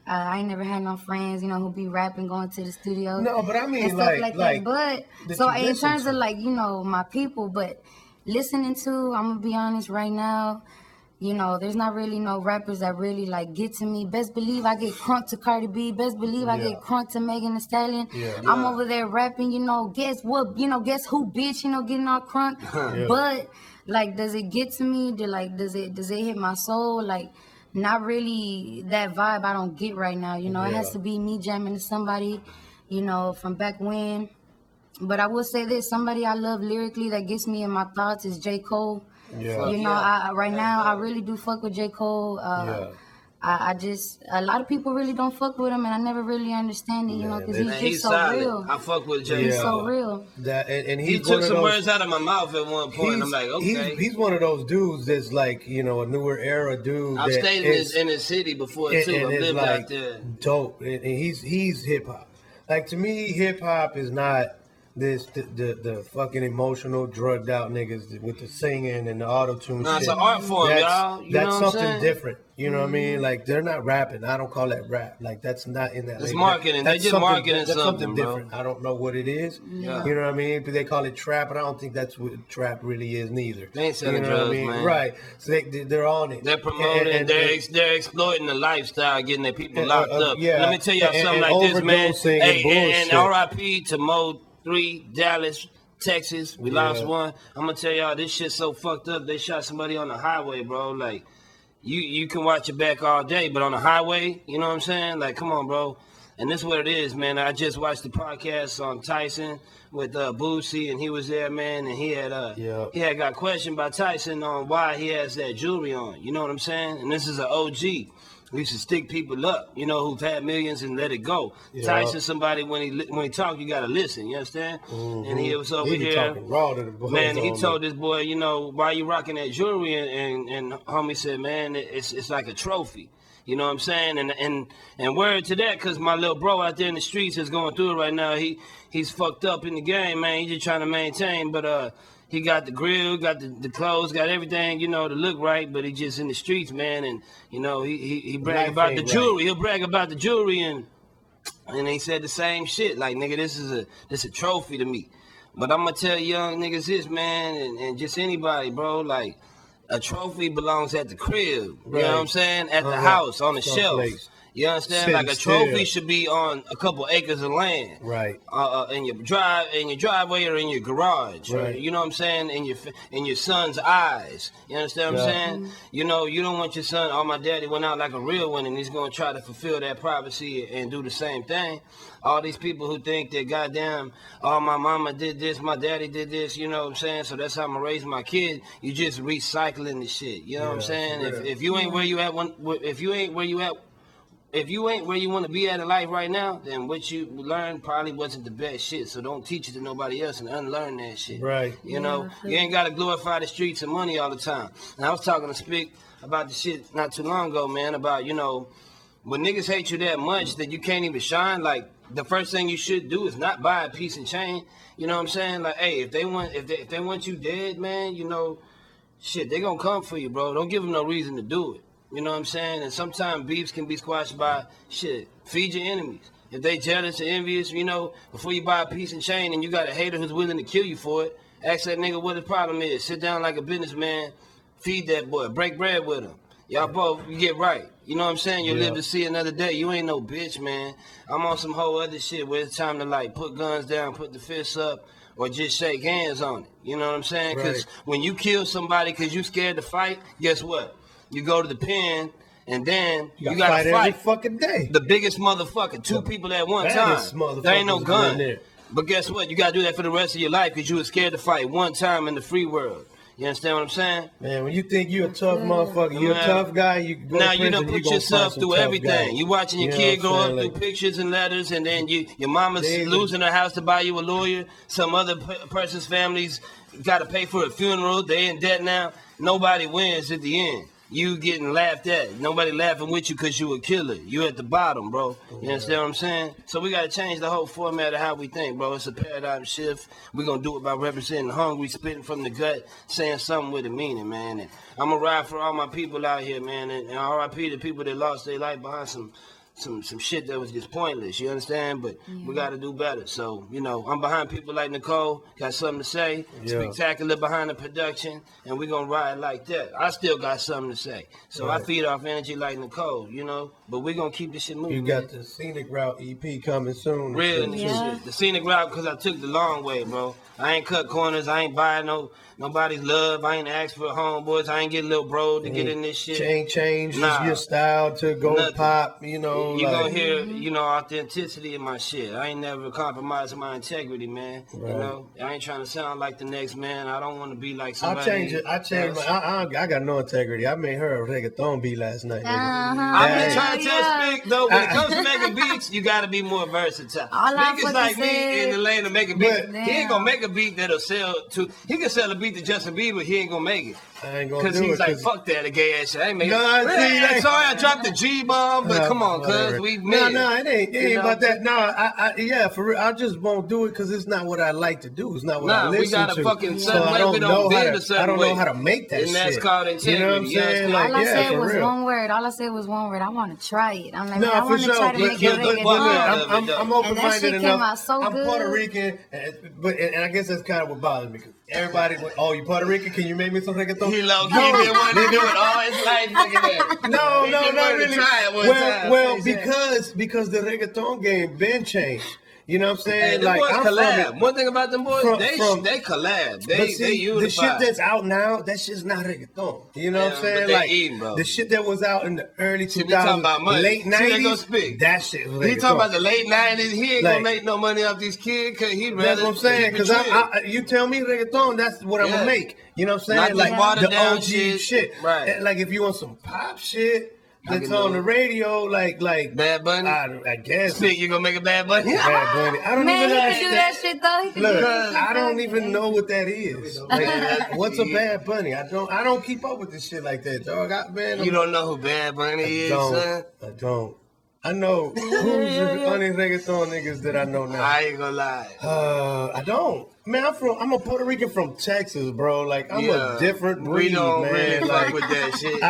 I ain't never had no friends. Who be rapping, going to the studio. No, but I mean, and stuff like that. But so in terms of my people, but listening to, I'm gonna be honest right now. There's not really no rappers that really get to me. Best believe I get crunk to Cardi B. Best believe I get crunk to Megan Thee Stallion. I'm over there rapping, guess what? Guess who, bitch? Getting all crunk. But does it get to me? Does it hit my soul? Not really that vibe I don't get right now. It has to be me jamming to somebody, from back when. But I will say this, somebody I love lyrically that gets me in my thoughts is J. Cole. Yeah. Right now I really do fuck with J. Cole. I just, a lot of people really don't fuck with him, and I never really understand it, because he's just so solid. real. I fuck with J. He's so real. And he took some words out of my mouth at one point, and I'm like, okay. He's one of those dudes that's like, a newer era dude. I've stayed in his city before, too. I've lived out there. Dope. And he's hip-hop. Like, to me, hip-hop is not the fucking emotional, drugged out niggas with the singing and the auto-tune shit. It's an art form, y'all. That's something different. You know what I mean? Like, they're not rapping. I don't call that rap. Like, that's not in that. It's marketing. They just marketing something different. I don't know what it is. Yeah. You know what I mean? But they call it trap, but I don't think that's what trap really is neither. They ain't selling drugs, man. Right. So they're on it. They're promoting and they're exploiting the lifestyle, getting their people locked up. Let me tell y'all something like this, man. Hey, and R.I.P. to Mo 3, Dallas, Texas. We lost one. I'm gonna tell y'all, this shit's so fucked up. They shot somebody on the highway, bro. Like, you can watch your back all day, but on the highway, you know what I'm saying? Like, come on, bro. And this is what it is, man. I just watched the podcast on Tyson with Boosie, and he was there, man, and he had got questioned by Tyson on why he has that jewelry on. You know what I'm saying? And this is an OG. We used to stick people up, who've had millions and let it go. Yeah. Tyson, somebody when he talk, you gotta listen. You understand? Mm-hmm. And he was over here, talking raw to the boys, man. He told this boy, why you rocking that jewelry? And homie said, man, it's like a trophy. You know what I'm saying? And word to that, cause my little bro out there in the streets is going through it right now. He's fucked up in the game, man. He's just trying to maintain, but he got the grill, got the clothes, got everything, to look right, but he just in the streets, man, and he brag about the jewelry. Right. He'll brag about the jewelry, and he said the same shit. Like, nigga, this is a trophy to me. But I'm gonna tell young niggas this, man, and just anybody, bro, like, a trophy belongs at the crib. Right. You know what I'm saying? At the house, on the shelf. Place. You understand? Like, a trophy should be on a couple acres of land, right? In your driveway or in your garage, right? You know what I'm saying? In your son's eyes. You understand what I'm saying? You don't want your son. Oh, my daddy went out like a real one, and he's gonna try to fulfill that prophecy and do the same thing. All these people who think that goddamn, oh, my mama did this, my daddy did this. You know what I'm saying? So that's how I'm gonna raise my kid. You just recycling the shit. You know what I'm saying? If you ain't where you at if you ain't where you want to be at in life right now, then what you learned probably wasn't the best shit. So don't teach it to nobody else and unlearn that shit. Right. You ain't got to glorify the streets and money all the time. And I was talking to Spik about the shit not too long ago, man, about, when niggas hate you that much that you can't even shine, like the first thing you should do is not buy a piece and chain. You know what I'm saying? Like, hey, if they want you dead, man, you know, shit, they gonna come for you, bro. Don't give them no reason to do it. You know what I'm saying? And sometimes beefs can be squashed by shit. Feed your enemies. If they jealous or envious, you know, before you buy a piece and chain and you got a hater who's willing to kill you for it, ask that nigga what the problem is. Sit down like a businessman, feed that boy, break bread with him. Y'all both, you get right. You know what I'm saying? You'll live to see another day. You ain't no bitch, man. I'm on some whole other shit where it's time to like put guns down, put the fists up, or just shake hands on it. You know what I'm saying? Because when you kill somebody because you scared to fight, guess what? You go to the pen, and then you gotta fight every fucking day. The biggest motherfucker, two people at one time. There ain't no gun. But guess what? You gotta do that for the rest of your life because you were scared to fight one time in the free world. You understand what I'm saying? Man, when you think you're a tough motherfucker, you're a tough guy, you go now to prison, you done put yourself through everything. You watching your kid grow up through pictures and letters, and then your mama's losing her house to buy you a lawyer. Some other person's family's got to pay for a funeral. They in debt now. Nobody wins at the end. You getting laughed at. Nobody laughing with you because you a killer. You at the bottom, bro. You understand what I'm saying? So we got to change the whole format of how we think, bro. It's a paradigm shift. We're going to do it by representing Hongree, spitting from the gut, saying something with a meaning, man. And I'm going to ride for all my people out here, man. And RIP the people that lost their life behind some shit that was just pointless, you understand? But we got to do better. So, you know, I'm behind people like Nicole, got something to say, Spiktakula behind the production, and we're going to ride like that. I still got something to say. So I feed off energy like Nicole, you know, but we're going to keep this shit moving. You got the Scenic Route EP coming soon. Real shit. The Scenic Route because I took the long way, bro. I ain't cut corners. I ain't buying nobody's love. I ain't asked for homeboys. I ain't get little bro to get in this shit. Change your style to go pop, you know. You gonna hear, you know, authenticity in my shit. I ain't never compromising my integrity, man. You know, I ain't trying to sound like the next man. I don't want to be like somebody. I changed I got no integrity. I made her a reggaeton beat last night. I've been trying to tell Spik, though, when it comes to making beats, you gotta be more versatile. Spik is like me in the lane of making beats. He ain't gonna make a beat that'll sell to. He can sell a beat to Justin Bieber. He ain't gonna make it. I ain't gonna do it. Because he's like, fuck that, a gay ass shit. I ain't making it. Sorry, I dropped the G bomb, but come on, cuz we made it ain't about that. No, for real, I just won't do it because it's not what I like to do. It's not what I listen to. We gotta fucking I don't know how to make that shit. And that's called integrity. You know what I'm saying? All I said was one word. All I said was one word. I want to try it. I'm like, I want to try to make it. I'm open-minded enough. I'm good. Puerto Rican, and I guess that's kind of what bothers me. Everybody, you Puerto Rican? Can you make me some reggaeton? He low-key been wanting to do it all his life. Look at that. No, not really. Try it one time. Because the reggaeton game been changed. You know what I'm saying? Hey, like I'm collab. One thing about them boys, they collab. They unify. The shit that's out now, that shit's not reggaeton. You know what I'm saying? Like the shit that was out in the early 2000s, late 90s, that shit was reggaeton. He talking about the late 90s. He ain't gonna make no money off these kids because he rather. That's what I'm saying. Because you tell me reggaeton, that's what I'm gonna make. You know what I'm saying? Like the OG shit. Right. Like if you want some pop shit that's on the radio, like Bad Bunny. I guess. Think you gonna make a Bad Bunny? Bad Bunny. I don't even know. He can do that shit though. Look, I don't even know what that is. Like, what's a Bad Bunny? I don't keep up with this shit like that, dog. You don't know who Bad Bunny is, son? I don't. I know who's the funny reggaeton niggas that I know now. I ain't gonna lie. I don't. Man, I'm a Puerto Rican from Texas, bro. Like I'm a different breed, we don't man. Really like, fuck with that shit.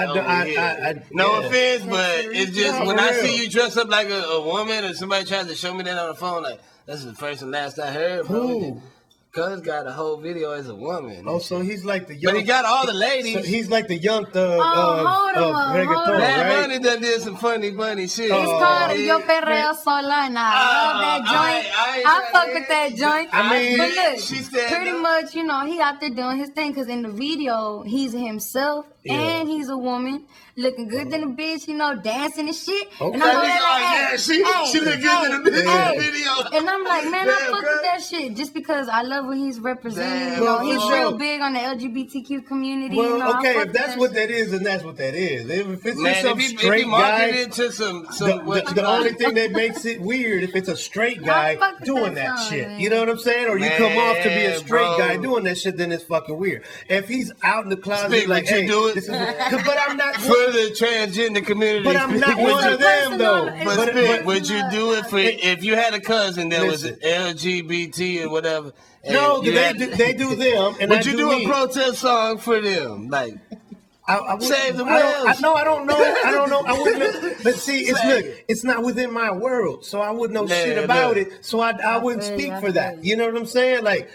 No offense, but it's just when I see you dress up like a woman, or somebody tries to show me that on the phone, like that's the first and last I heard, bro. Who? Cuz got a whole video as a woman. Oh, so he's like the young. But he got all the ladies. So he's like the young thug of reggaeton, Bad Bunny done did some funny shit. It's called Yo Perreo Sola, and I love that joint. I fuck with that joint. I mean, but look, pretty much, you know, he out there doing his thing because in the video, he's himself and he's a woman. Looking good than a bitch, you know, dancing and shit. Okay. And I'm like, she look good than a bitch in the video. And I'm like, man, I fuck with that shit just because I love love what he's representing. Damn, He's bro. real big on the LGBTQ community. Well, I okay, fuck if that's with what shit. that is, then that's what that is. If it's Man, just some if he straight guy, marketed it to some the only thing that makes it weird if it's a straight guy fuck with doing that that song, shit. man. You know what I'm saying? Or you come off to be a Man, straight bro. guy doing that shit, then it's fucking weird. If he's out in the closet, Speak, like, would you hey, do it? this is but I'm not. for the transgender community. But I'm not one of them though. But would you do it for if you had a cousin that was Listen. LGBT or whatever? and No, you had- they do them, and Would I you do do me. a protest song for them? Like, I wouldn't- Save the I whales. don't know. I wouldn't. But see, it's not within my world, so I wouldn't know shit Man, about look. it. So I wouldn't feel speak you, I for feel that. you. You know what I'm saying? Like,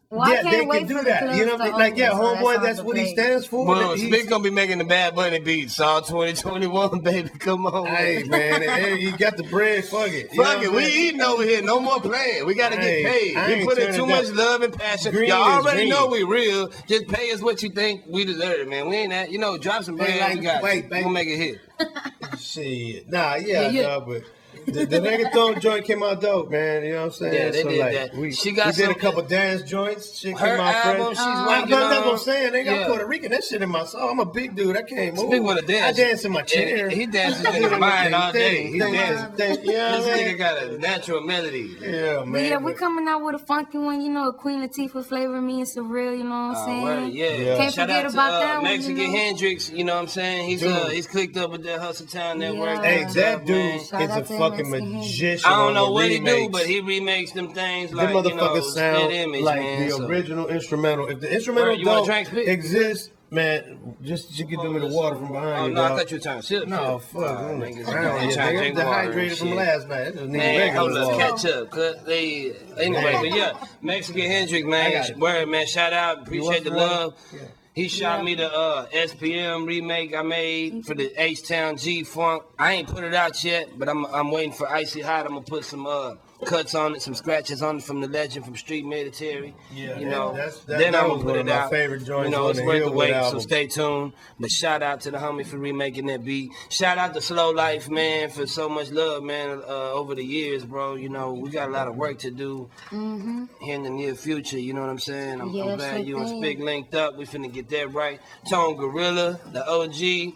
Well, I yeah, can't they wait can do for the that. clubs You know, to like, yeah, open, so homeboy, that that's song what to he play. stands for. well, He's- Spick gonna be making the Bad Bunny beats all 2021, baby. Come on, Hey man, hey, you got the bread. Fuck it. You know Fuck what it, I'm we saying? eating over here. No more playing. We gotta Hey, get paid. I We ain't put in turning too down- much love and passion. Green Y'all is already green. know we real. Just pay us what you think we deserve, man. We ain't that. Drop some bread. Hey, we got wait, you. baby. We'll make it hit. Shit. Nah, yeah, Yeah. dog, but the reggaeton joint came out dope, man. You know what I'm saying? Yeah, they did like, that. We, She got we did a some- couple dance joints. Shit Her came out album, fresh. she's That's working what I'm on. saying. They got Yeah. Puerto Rican. That shit in my soul. I'm a big dude. I can't move. Speak with a dance. I dance in my chair. He dances in his mind all day. He dances. Yeah, This nigga man. got a natural melody. Yeah, But man. yeah, we coming out with a funky one, a Queen Latifah flavor, me and Surreal, you know what I'm saying? Word, yeah. Yeah. Can't Shout forget out to about that one, Mexican Hendrix, you know what I'm saying? Dude. He's clicked up with that Hustle Town Network. Yeah. Hey, that dude man. is Shout a out to fucking Mexican magician. I don't on know the what he do, remakes. but he remakes them things Them like, motherfuckers split sound image, like man. the so- original instrumental. If the instrumental Word, you wanna don't drink, Spit? exist, man, just you can do me the water from behind Oh, you, no, I dog. thought you were trying to sip. No, sip. fuck. I'm niggas, the trying ground. to Yeah, drink water and dehydrated from shit. last night. I just need Man, regular hold up, water. catch up, cuz anyway, but yeah, Mexican Hendrix, I man, got it. word, man, shout out, appreciate the want some love. water? Yeah. He shot me the SPM remake I made for the H-Town G-Funk. I ain't put it out yet, but I'm waiting for Icy Hot. I'm gonna put some cuts on it, some scratches on it from the legend from Street Military. Yeah, then that I'm gonna was put one it of my out. favorite joints It's on the worth the Hillwood wait, so album. stay tuned. But shout out to the homie for remaking that beat. Shout out to Slow Life, man, for so much love, man, over the years, bro. We got a lot of work to do here in the near future. You know what I'm saying? I'm Yeah, glad sure you and thing. Spick linked up. We finna get that right. Tone Gorilla, the OG,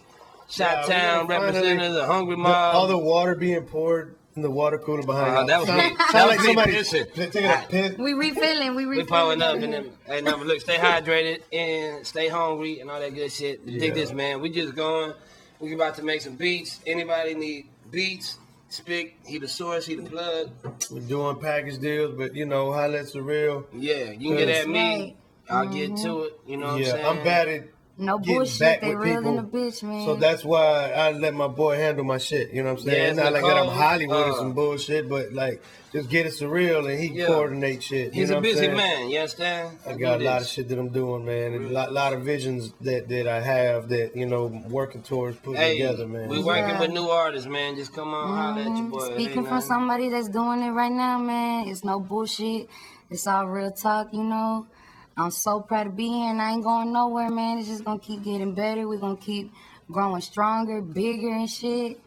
Shot Town finally- representative, the Hongree Mobb. All the water being poured in the water cooler behind you. that was me. Sound That like was me somebody pissing. taking a piss. We refilling. We pulling up and then, hey, no, but look, stay hydrated and stay hungry and all that good shit. Yeah. Dig this, man. We just going. We about to make some beats. Anybody need beats? Spick, he the source, he the plug. We're doing package deals, but holla at Surreal. Yeah, you can get at me. Right. I'll get to it. You know what I'm saying? I'm bad at No getting bullshit. back They with real people. than a bitch, man. So that's why I let my boy handle my shit. You know what I'm saying? Yes, It's not like that I'm Nicole, Hollywood or some bullshit, but like just get it Surreal and he Yeah. coordinate shit. He's you know a what I'm busy saying? man, you understand? I got a lot of shit that I'm doing, man. And a lot of visions that I have that, working towards putting Hey, together, man. we working Yeah. with new artists, man. Just come on, holler at your boy. It Speaking ain't from nothing. somebody that's doing it right now, man, it's no bullshit. It's all real talk, I'm so proud to be here and I ain't going nowhere, man. It's just gonna keep getting better. We're gonna keep growing stronger, bigger and shit.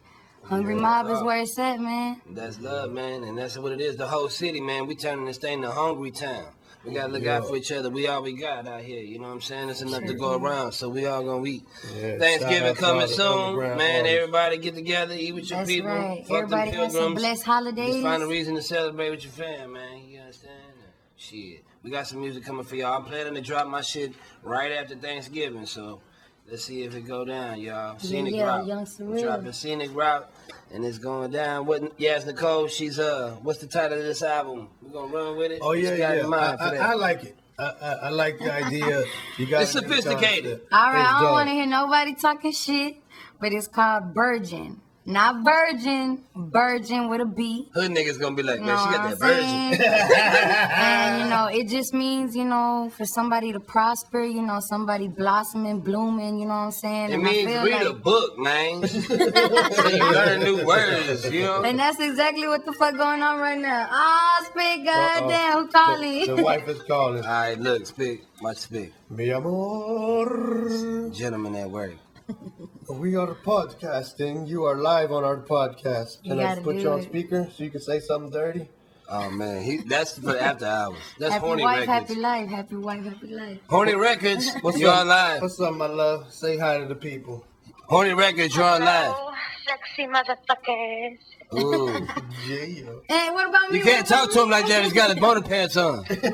Hungry Mob is where it's at, man. That's love, man, and that's what it is. The whole city, man. We turning this thing to hungry town. We gotta look out for each other. We all we got out here. You know what I'm saying? It's enough to go around, so we all gonna eat. Yeah, Thanksgiving shout out to coming all the soon, underground man. artists. Everybody get together, eat with your That's people. right. Fuck them Everybody have some pilgrims. blessed holidays. Just find a reason to celebrate with your fam, man. You understand? Shit. We got some music coming for y'all. I'm planning to drop my shit right after Thanksgiving, so let's see if it go down, y'all. Scenic yeah, Route. Yung I'm Surreal. dropping Scenic Route, and it's going down. What? Yazzy Nicole, she's what's the title of this album? We gonna run with it? Oh What yeah, you got yeah. in mind for that? I like it. I like the idea. You got It's sophisticated. All right, I don't want to hear nobody talking shit, but it's called Burgeon. Not Virgin, Burgeon with a B. Hood niggas gonna be like, man, Know she what got I'm that virgin. saying? And, it just means, for somebody to prosper, somebody blossoming, blooming, you know what I'm saying? It And I means feel read a like- book, man. So you learn new words, you know? And that's exactly what the fuck going on right now. Ah, Spit, goddamn, who calling? The wife is calling. All right, look, speak. Watch speak. Mi amor. Gentlemen at work. We are podcasting. You are live on our podcast. Can I gotta put do you on it. speaker so you can say something dirty? Oh man, that's for the after hours. That's Happy Horny wife, Records. happy life. Happy wife, happy life. Horny Records, What's you're up? on live. What's up, my love? Say hi to the people. Horny Records, you're on live. Hello, sexy motherfuckers. Ooh. Yeah. Hey, what about me? You can't talk to him like that. He's got his boner pants on. Okay, I'm just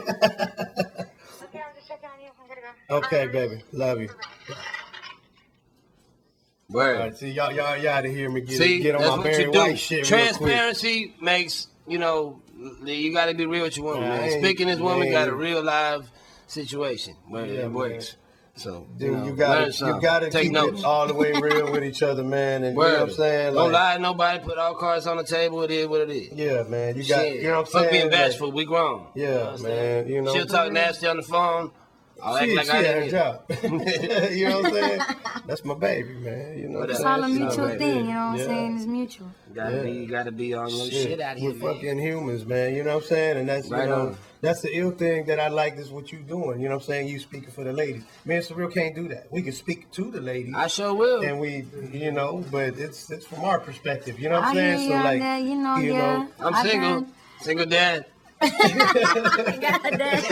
checking on you. I'm gonna go. Okay, baby. Love you. All Word. right, see, y'all out of here. Me See, get on that's my what Barry you do. White shit real quick. Transparency makes, you got to be real with your woman, Yeah, man. Speaking this woman man. got a real live situation where Yeah, it works. So, Dude, you learn gotta something. Take keep notes. it all the way real with each other, man. And you know what I'm saying? Don't lie to nobody. Put all cards on the table. It is what it is. Yeah, man. You got, Shit. you know what I'm Fuck saying? being bashful. We grown. Yeah, man. You know. She'll talk nasty on the phone. I'll act like She I had her didn't. job. You know what I'm saying? That's my baby, man. You know what I'm It's saying? all a mutual right. thing, you know what I'm Yeah. saying? It's mutual. You gotta be on your shit out here, We're man. fucking humans, man. You know what I'm saying? And that's Right on. that's the ill thing that I like is what you doing. You know what I'm saying? You speaking for the ladies. Me and Surreal can't do that. We can speak to the ladies. I sure will. And we, but it's from our perspective. You know what I'm I hear saying? you on that, yeah. I'm I single. done- Single dad. Goddamn.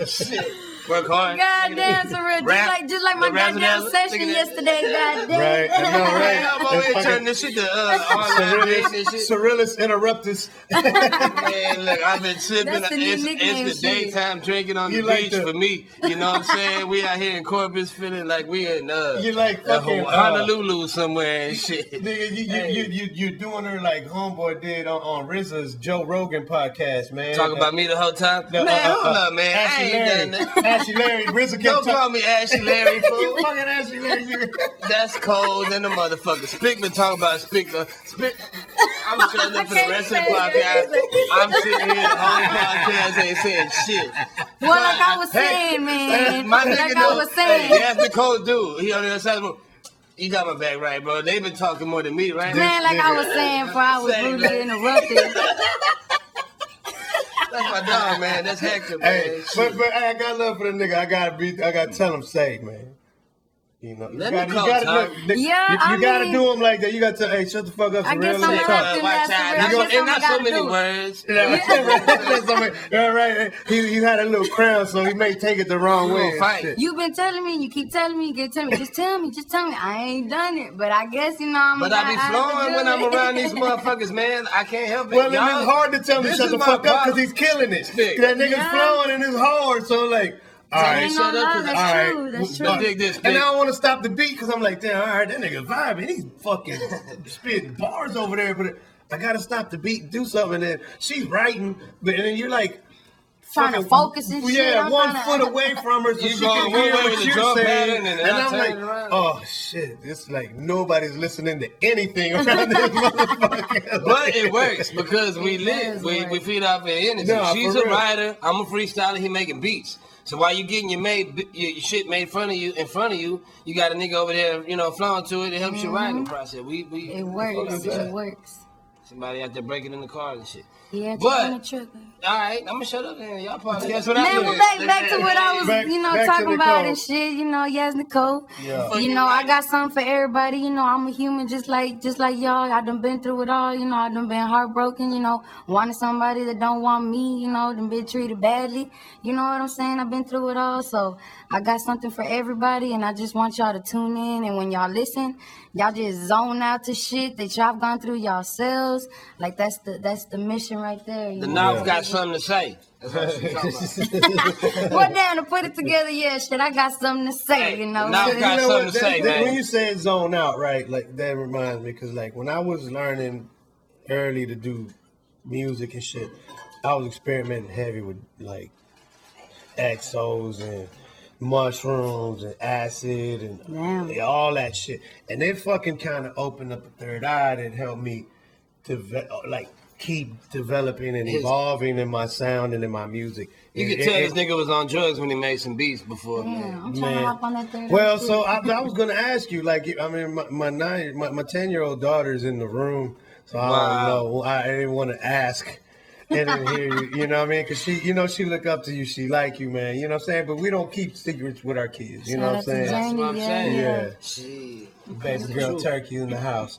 Shit. Work hard. Goddamn, Surreal. Just like my the razzle goddamn dazzle. session Look at that. yesterday, goddamn. Right, I know, right? I'm over here turning this shit to online dating and shit. Surrealist interruptus. Man, look, I've been sipping. That's the new nickname It's the shit. daytime drinking on the You like beach the- for me. You know what I'm saying? We out here in Corpus feeling like we in You like fucking Honolulu somewhere and shit. Nigga, you doing her like homeboy did on RZA's Joe Rogan podcast, man. Talk about me the whole time. No, Man, hold up, man. I Ashley ain't Larry. done that. Ashley Larry. RZA kept Don't call me Ashley Larry, You fool. fucking Ashley Larry. That's cold than the motherfucker. Spick been talking about Spick. I'm shutting up for the rest of the podcast. I'm sitting here the whole podcast ain't saying shit. Well, like I was saying, man. My Like nigga I was saying. Hey, Yazzy Nicole dude. He on the other side of the room. You got my back right, bro. They been talking more than me, right? Man, like I was saying before I was Same, rudely man. interrupted. That's my dog, man. That's Hector, man. Hey, but hey, I got love for the nigga. I gotta tell him say, man. You know, Let me call Tom. Yeah, you gotta I mean- do him like that. You gotta tell, hey, shut the fuck up. I For guess real, I'm let me not talk. acting Watch that out. surreal. You I and guess not I so gotta many do it. words. Yeah, right. He had a little crown, so he may take it the wrong way. and Fight. shit. You've been telling me, you keep telling me, you keep telling me, just tell me. I ain't done it, but I guess I'm. But I be flowing when I'm around these motherfuckers, man. I can't help it. Well, Y'all- it's hard to tell him to this shut is the my fuck up problem. because he's killing it. Stick. That nigga's Yeah. flowing and it's hard, so like, all right. Ain't shut no up, lie, 'cause- that's all right. true. That's Well, true. dig this, And I Stick. don't want to stop the beat because I'm like, damn, all right, that nigga vibing. He's fucking spitting bars over there, but I gotta stop the beat and do something. And then she's writing, but and then you're like, Trying to fucking- focus and shit. Yeah, I'm one tryna- foot away from her so You she going can one hear way what with the you're drum saying. pattern and then I I'm turn like, it around. oh shit, it's like nobody's listening to anything around this motherfucker. But it works because we It live. does We work. feed off of energy. Nah, She's for a real. writer. I'm a freestyler. He making beats. So while you getting your shit made in front of you, you got a nigga over there, flowing to it. It helps your writing process. We It works. It works. Somebody out there breaking in the car and shit. Yeah, But- just on the truck. All right, I'm gonna shut up then. Y'all podcast. What Man, well, back to what I was, Back to talking about Nicole. and shit. Yazzy Nicole. Yeah. I got something for everybody. I'm a human just like y'all. I done been through it all. I done been heartbroken. Wanted somebody that don't want me. Done been treated badly. You know what I'm saying? I've been through it all. So I got something for everybody, and I just want y'all to tune in. And when y'all listen, y'all just zone out to shit that y'all gone through yourselves. Like that's the mission right there. The North got something to say. That's what she's talking about. Well, down to put it together, yeah, shit. I got something to say, Hey, Now, now so- got You know something what, to say, man. When you say zone out, right? Like that reminds me because like when I was learning early to do music and shit, I was experimenting heavy with like exos and mushrooms and acid and Damn. all that shit, and it fucking kind of opened up a third eye that helped me to keep developing and evolving in my sound and in my music. You could tell this nigga was on drugs when he made some beats before, Yeah, man. I'm trying to hop on that third. Well, eye, so too. I was gonna ask you, like, I mean, my 10-year-old daughter's in the room, so I Wow. don't know. I didn't want to ask and then hear you. You know what I mean? Because she look up to you, she like you, man. You know what I'm saying? But we don't keep secrets with our kids. You know what I'm Shout out to saying? That's what I'm Journey, saying. Yeah. Shit. Baby girl, turkey in the house.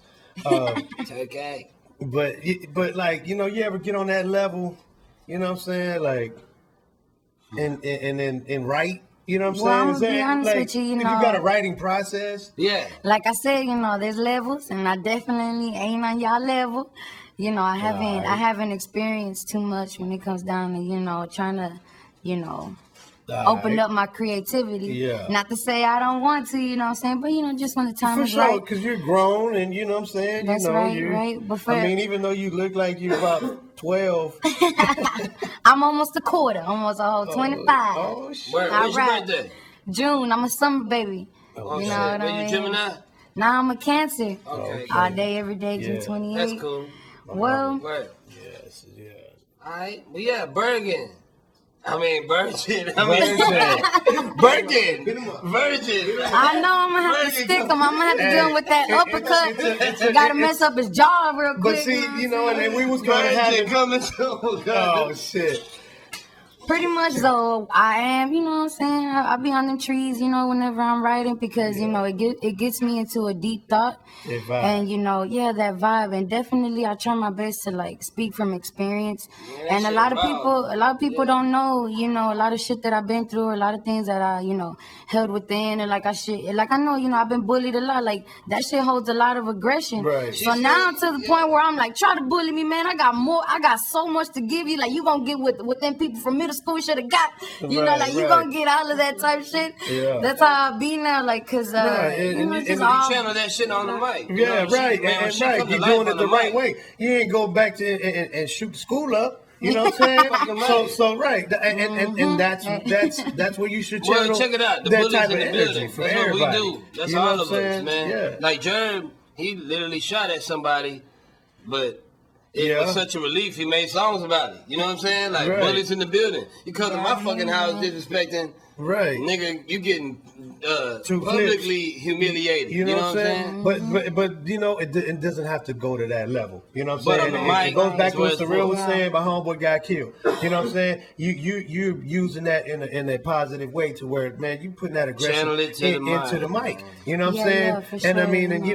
Turkey. But like, you ever get on that level, you know what I'm saying? Like, and write, you know what I'm saying? I'm Is gonna be that, honest like, with you, if you got a writing process? Yeah. Like I said, there's levels, and I definitely ain't on y'all level. I haven't experienced too much when it comes down to, trying to, open up my creativity. Yeah. Not to say I don't want to, you know what I'm saying, but just when the time For is sure, right. because you're grown and you know what I'm saying? That's right. But I mean, even though you look like you're about 12. I'm almost a quarter, almost a whole 25. Oh, shit. When's your birthday? June, I'm a summer baby. Oh, you shit. know what I Were mean? you Gemini? Nah, I'm a Cancer. Okay. All day, every day, June 28. That's cool. Well, Right. Yes. All right. Well, yeah, Burgeon. Burgeon. Burgeon. I know I'm gonna have to stick him. I'm gonna have to do him with that uppercut. You gotta mess up his jaw real quick. But see, and then we was gonna have it coming soon. Oh shit. Pretty much though, I am, you know what I'm saying? I be on them trees, whenever I'm writing because, it gets me into a deep thought. That vibe. And, that vibe. And definitely I try my best to like speak from experience. Yeah, and a lot of people don't know, a lot of shit that I've been through, a lot of things that I, held within. And like I know, I've been bullied a lot. Like that shit holds a lot of aggression. Right. So now to the point where I'm like, try to bully me, man. I got so much to give you. Like you gonna get with them people from middle school should have got, you gonna get all of that type shit. Yeah. That's how I be now, like, cause You channel that shit on the mic. Yeah, right. And right. You're doing it the right way. You ain't go back to and shoot the school up. You know what I'm saying? So right, and that's where you should channel. Well, check it out. The that bullies type in of the energy building. for That's everybody. what we do. That's You know all what of I'm us, saying? man. Yeah. Like Jerm, he literally shot at somebody, but it was such a relief. He made songs about it. You know what I'm saying? Like bullies in the building. You come to my fucking house disrespecting. Right. Nigga, you getting Two publicly humiliated. You know what I'm saying? But it doesn't have to go to that level. You know what I'm But saying? on the mic, it goes back to what it's Surreal was for. saying. My homeboy got killed. You know what I'm saying? You're using that in a positive way to where, man, you putting that aggression Channel it to into the mic. You know what I'm saying? Yeah, for sure, And I mean, and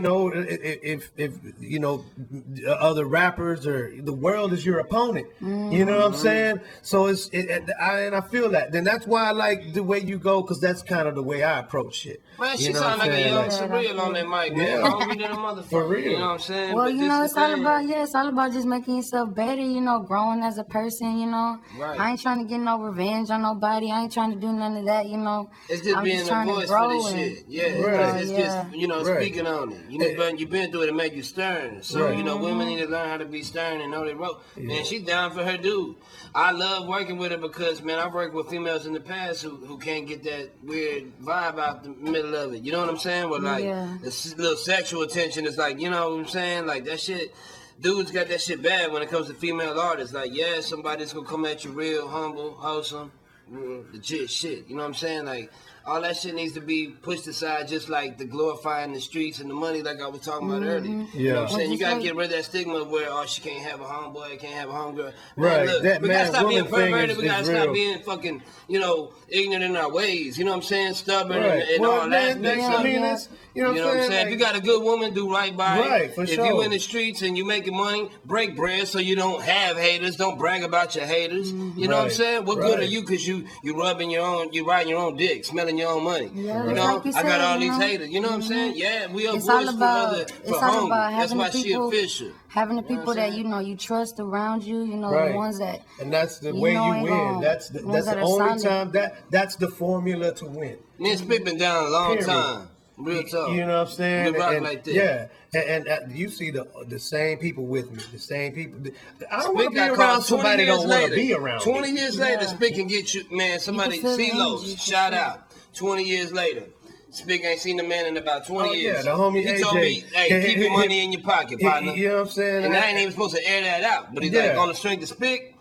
if other rappers or the world is your opponent. You know what I'm saying? So I feel that. Then that's why I like the way you go, because that's kind of the way I approach shit. Man, she You know sound what like I'm a saying? young Surreal on that mic, man. Yeah. Hungry than a motherfucker. For real. You know what I'm saying? Well, But it's all about just making yourself better, growing as a person, Right. I ain't trying to get no revenge on nobody. I ain't trying to do none of that, It's just I'm being just a trying to voice grow for this and, shit. Yeah, Right. it's just, Right. speaking on it. You've been through it and make you stern. So, Right. Women need to learn how to be stern and know they wrote. Man, she down for her dude. I love working with her because, man, I've worked with females in the past who can't get that weird vibe out the middle of it. You know what I'm saying? Where, like, this little sexual attention is like, you know what I'm saying? Like, that shit, dudes got that shit bad when it comes to female artists. Like, yeah, somebody's gonna come at you real humble, wholesome, legit shit. You know what I'm saying? Like, all that shit needs to be pushed aside, just like the glorifying the streets and the money, like I was talking about earlier. You know what I'm saying? You gotta get rid of that stigma where, she can't have a homeboy, can't have a homegirl. Right. Man, look, That we gotta stop being man-woman thing perverted. is We gotta real. stop being fucking, ignorant in our ways. You know what I'm saying? Stubborn Right. and Well, all man, that. I mean, it's, you know what I'm saying? If you got a good woman, do right by her. Right, for if sure. you in the streets and you making money, break bread so you don't have haters. Don't brag about your haters. You know what I'm Right, saying? What good are right. you? Because you riding your own dick, smelling your own money. Yeah, You know, like you I got said, all you these know. haters. You know what I'm saying? Yeah, we are It's voice all for about home. That's having why the she people, official. having the people that you trust around you. Right. The ones that. And that's the you way know you ain't win. gonna- That's ones the that are only solid. time that's the formula to win. Me and Spit been down a long Period. time. Real talk. You know what I'm saying? We rock And- like that. Yeah, and you see the same people with me, the same people. I don't want Spit to be got around caught 20 somebody that years don't want to later. be around 20 me. years later, Spit can get you, man, somebody, You can feel the CeeLo's, energy, for shout sure. out. 20 years later. Spit ain't seen the man in about 20 Oh, years. yeah, the homie he AJ. told me, hey, keep your money in your pocket, partner. You know what I'm saying? And I ain't even supposed to air that out. But he's like, Yeah. on the strength of Spit,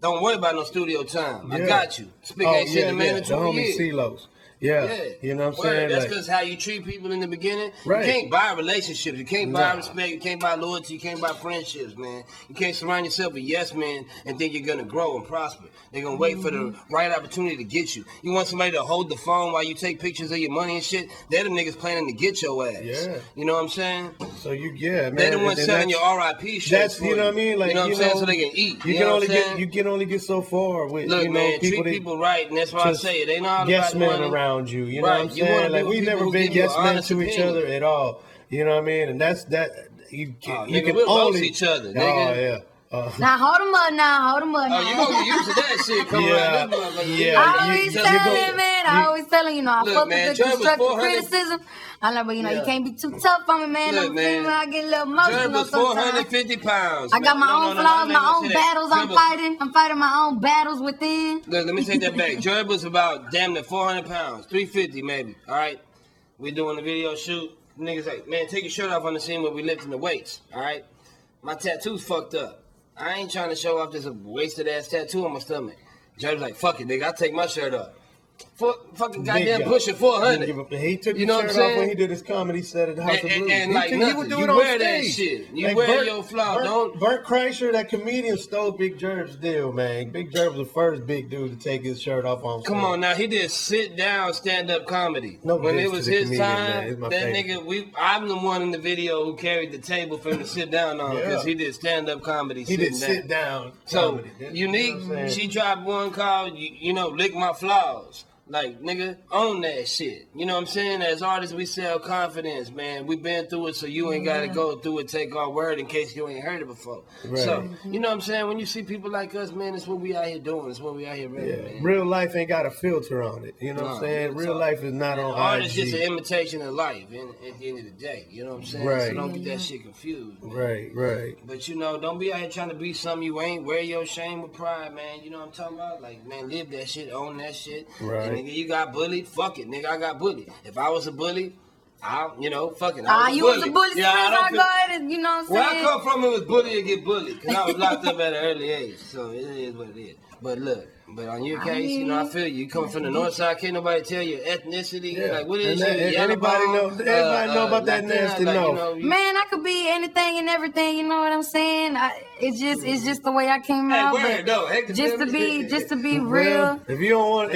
don't worry about no studio time. I Yeah. got you. Spit ain't seen the man in the 20 homie years. CeeLo's. Yeah. You know what I'm saying? That's Like- because how you treat people in the beginning. Right. You can't buy relationships. You can't buy Nah. respect. You can't buy loyalty. You can't buy friendships, man. You can't surround yourself with yes men and think you're gonna grow and prosper. They're gonna wait for the right opportunity to get you. You want somebody to hold the phone while you take pictures of your money and shit? They're the niggas planning to get your ass. Yeah. You know what I'm saying? So man. They the ones selling your RIP shit. That's you know what I mean. Like you know what I'm saying, so they can eat. You can only get so far with man. Treat people right, and that's why I say it ain't all yes about men money around you. You know what I'm saying? Like we never been yes men to each other at all. You know what I mean? And that's that. You can we'll only roast each other. Oh Nigga. yeah. Now hold them up now. Oh, you gonna get used to that shit? Come on, I always telling man. I always telling I fuck with the constructive criticism. I know, but you can't be too tough on me, man. Look, man, I get a little emotional was 450 pounds. I got my own flaws, my own battles. I'm fighting. I'm fighting my own battles within. Look, let me take that back. Jared was about damn near 400 pounds, 350 maybe. All right, we doing a video shoot. Niggas like, man, take your shirt off on the scene where we lifting the weights. All right, my tattoo's fucked up. I ain't trying to show off this wasted ass tattoo on my stomach. Jared's like, fuck it, nigga, I'll take my shirt off. Fucking goddamn pushing 400. He took his shirt off when he did his comedy set at the House of Blues. And like nothing, you wear that shit. You like wear your flaw. Bert Kreischer, that comedian, stole Big Jerb's deal, man. Big Jerb was the first big dude to take his shirt off on stage. Come on now, he did sit down stand-up comedy. No, when it was his time, that nigga, I'm the one in the video who carried the table for him to sit down on because he did stand-up comedy. He did sit down. So Unique, she dropped one called, Lick My Flaws. Like, nigga, own that shit. You know what I'm saying? As artists, we sell confidence, man. We been through it, so you ain't got to go through it, take our word in case you ain't heard it before. Right. So, you know what I'm saying? When you see people like us, man, it's what we out here doing. It's what we out here ready, man. Real life ain't got a filter on it. You know what I'm saying? Real life is not on art IG. Is just an imitation of life at the end of the day. You know what I'm saying? Right. So don't get that shit confused, man. Right. But, don't be out here trying to be something you ain't. Wear your shame with pride, man. You know what I'm talking about? Like, man, live that shit, own that shit. Right. And, nigga, you got bullied. Fuck it, nigga, I got bullied. If I was a bully, fuck it. You was a bully, yeah, I go ahead and, you know what I'm saying? Where I come from, it was bully or get bullied. Because I was locked up at an early age. So it is what it is. But look, on your case, I feel you. You come from the north side, can't nobody tell your ethnicity. Yeah. Like, what is it? Everybody know about that nasty Man, I could be anything and everything, you know what I'm saying? It's just the way I came out. Just to be real. If you don't want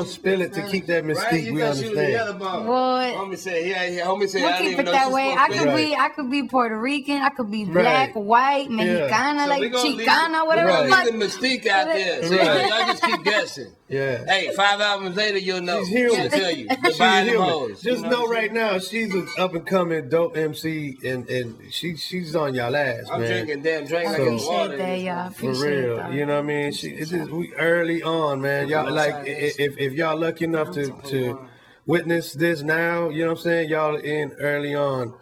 to spill it to keep that mystique, we understand. What? Homie said, we'll keep it that way. I could be Puerto Rican, I could be black, white, Mexicana, like Chicana, whatever. We're gonna leave the mystique out there. So y'all just keep guessing. Yeah. Hey, 5 albums later, you'll know. She's human. She'll tell you. Just know right now, she's an up and coming dope MC, and she's on y'all ass, man. I'm drinking damn drink like it's water. That, y'all. For real, that. You know what I mean? We early on, man. Y'all like if y'all lucky enough to witness this now, you know what I'm saying? Y'all in early on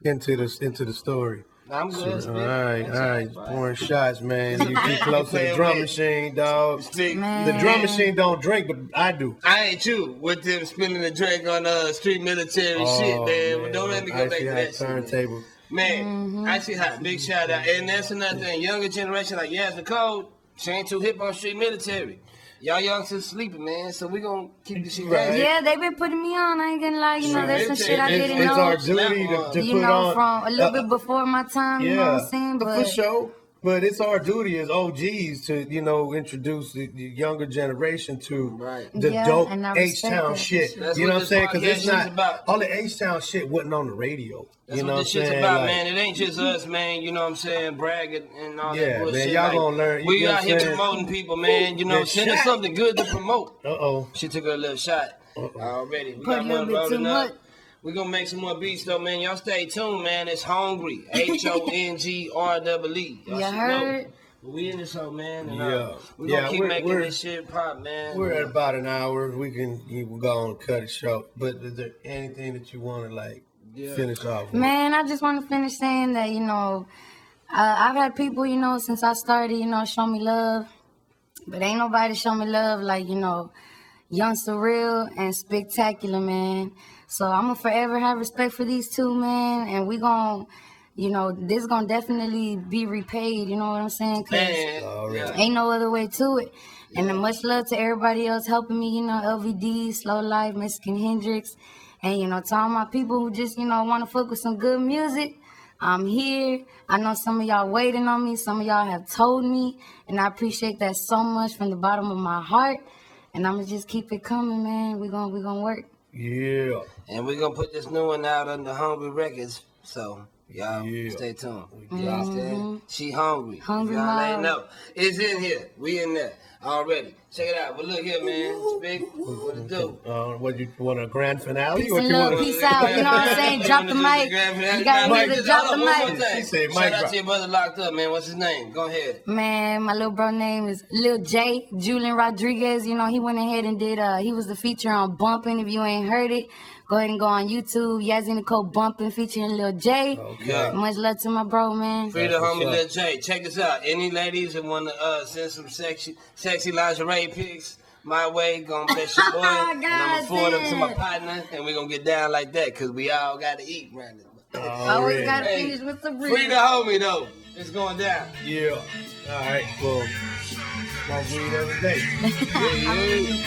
into the story. I'm good. All right. Pouring shots, man. You keep close to the drum machine, dog. The drum machine don't drink, but I do. I ain't you with them spinning the drink on street military shit, man. Don't let me go back to that turntable. Shit. Man, I see how big shout out. And that's another thing. Younger generation like Yazzy Nicole, she ain't too hip on street military. Y'all youngsters sleeping, man, so we gonna keep this shit right. Yeah, they been putting me on. I ain't gonna lie, there's some shit I didn't know. It's our duty to put on. From a little bit before my time, you know what I'm saying? But for sure. But it's our duty as OGs to, introduce the younger generation to the dope H-Town shit. You know what I'm saying? Because it's not, all the H-Town shit wasn't on the radio. That's what this shit's about, man. It ain't just us, man. You know what I'm saying? Bragging and all that bullshit. Man, y'all gonna learn. We out here promoting people, man. Send us something good to promote. She took a little shot already. We got one rolling up. We're going to make some more beats, though, man. Y'all stay tuned, man. It's Hongree. HONGREE. You heard? We in this hoe, man. And, we're going to keep making this shit pop, man. We're at about an hour. We can go and cut it short. But is there anything that you want to, finish off with? Man, I just want to finish saying that, I've had people, since I started, show me love. But ain't nobody show me love like, Yung Surreal and Spiktakula, man. So I'm going to forever have respect for these two, man. And we going to, this going to definitely be repaid. You know what I'm saying? Because ain't no other way to it. And much love to everybody else helping me, LVD, Slow Life, Mexican Hendrix. And, to all my people who just, want to focus on good music. I'm here. I know some of y'all waiting on me. Some of y'all have told me. And I appreciate that so much from the bottom of my heart. And I'm going to just keep it coming, man. We're gonna work. Yeah. And we're going to put this new one out on the Hongree Records. So, Y'all stay tuned. You Mm-hmm. understand? She hungry. Hungry Y'all ain't Mobb. know. It's in here. We in there already. Check it out. But look here, man. Speak. What it do? What you want a grand finale? Peace What and you love, want? peace out. You know what I'm saying? Drop the mic. You gotta need to drop the mic. She said mic Shout out drop. to your brother locked up, man. What's his name? Go ahead. Man, my little bro name is Lil J, Julian Rodriguez. You know, he went ahead and did, he was the feature on Bumpin'. If you ain't heard it, go ahead and go on YouTube. Yazzy Nicole Bumpin' featuring Lil J. Okay. Much love to my bro, man. Free the homie Lil J. Check this out. Any ladies that want to send some sexy lingerie pics my way, gonna bless your boy. And I'm gonna forward them to my partner, and we're gonna get down like that, because we all got to eat, man. Always gotta finish with some real. Free the homie, though. It's going down. Yeah. All right. Well, smoke weed every day.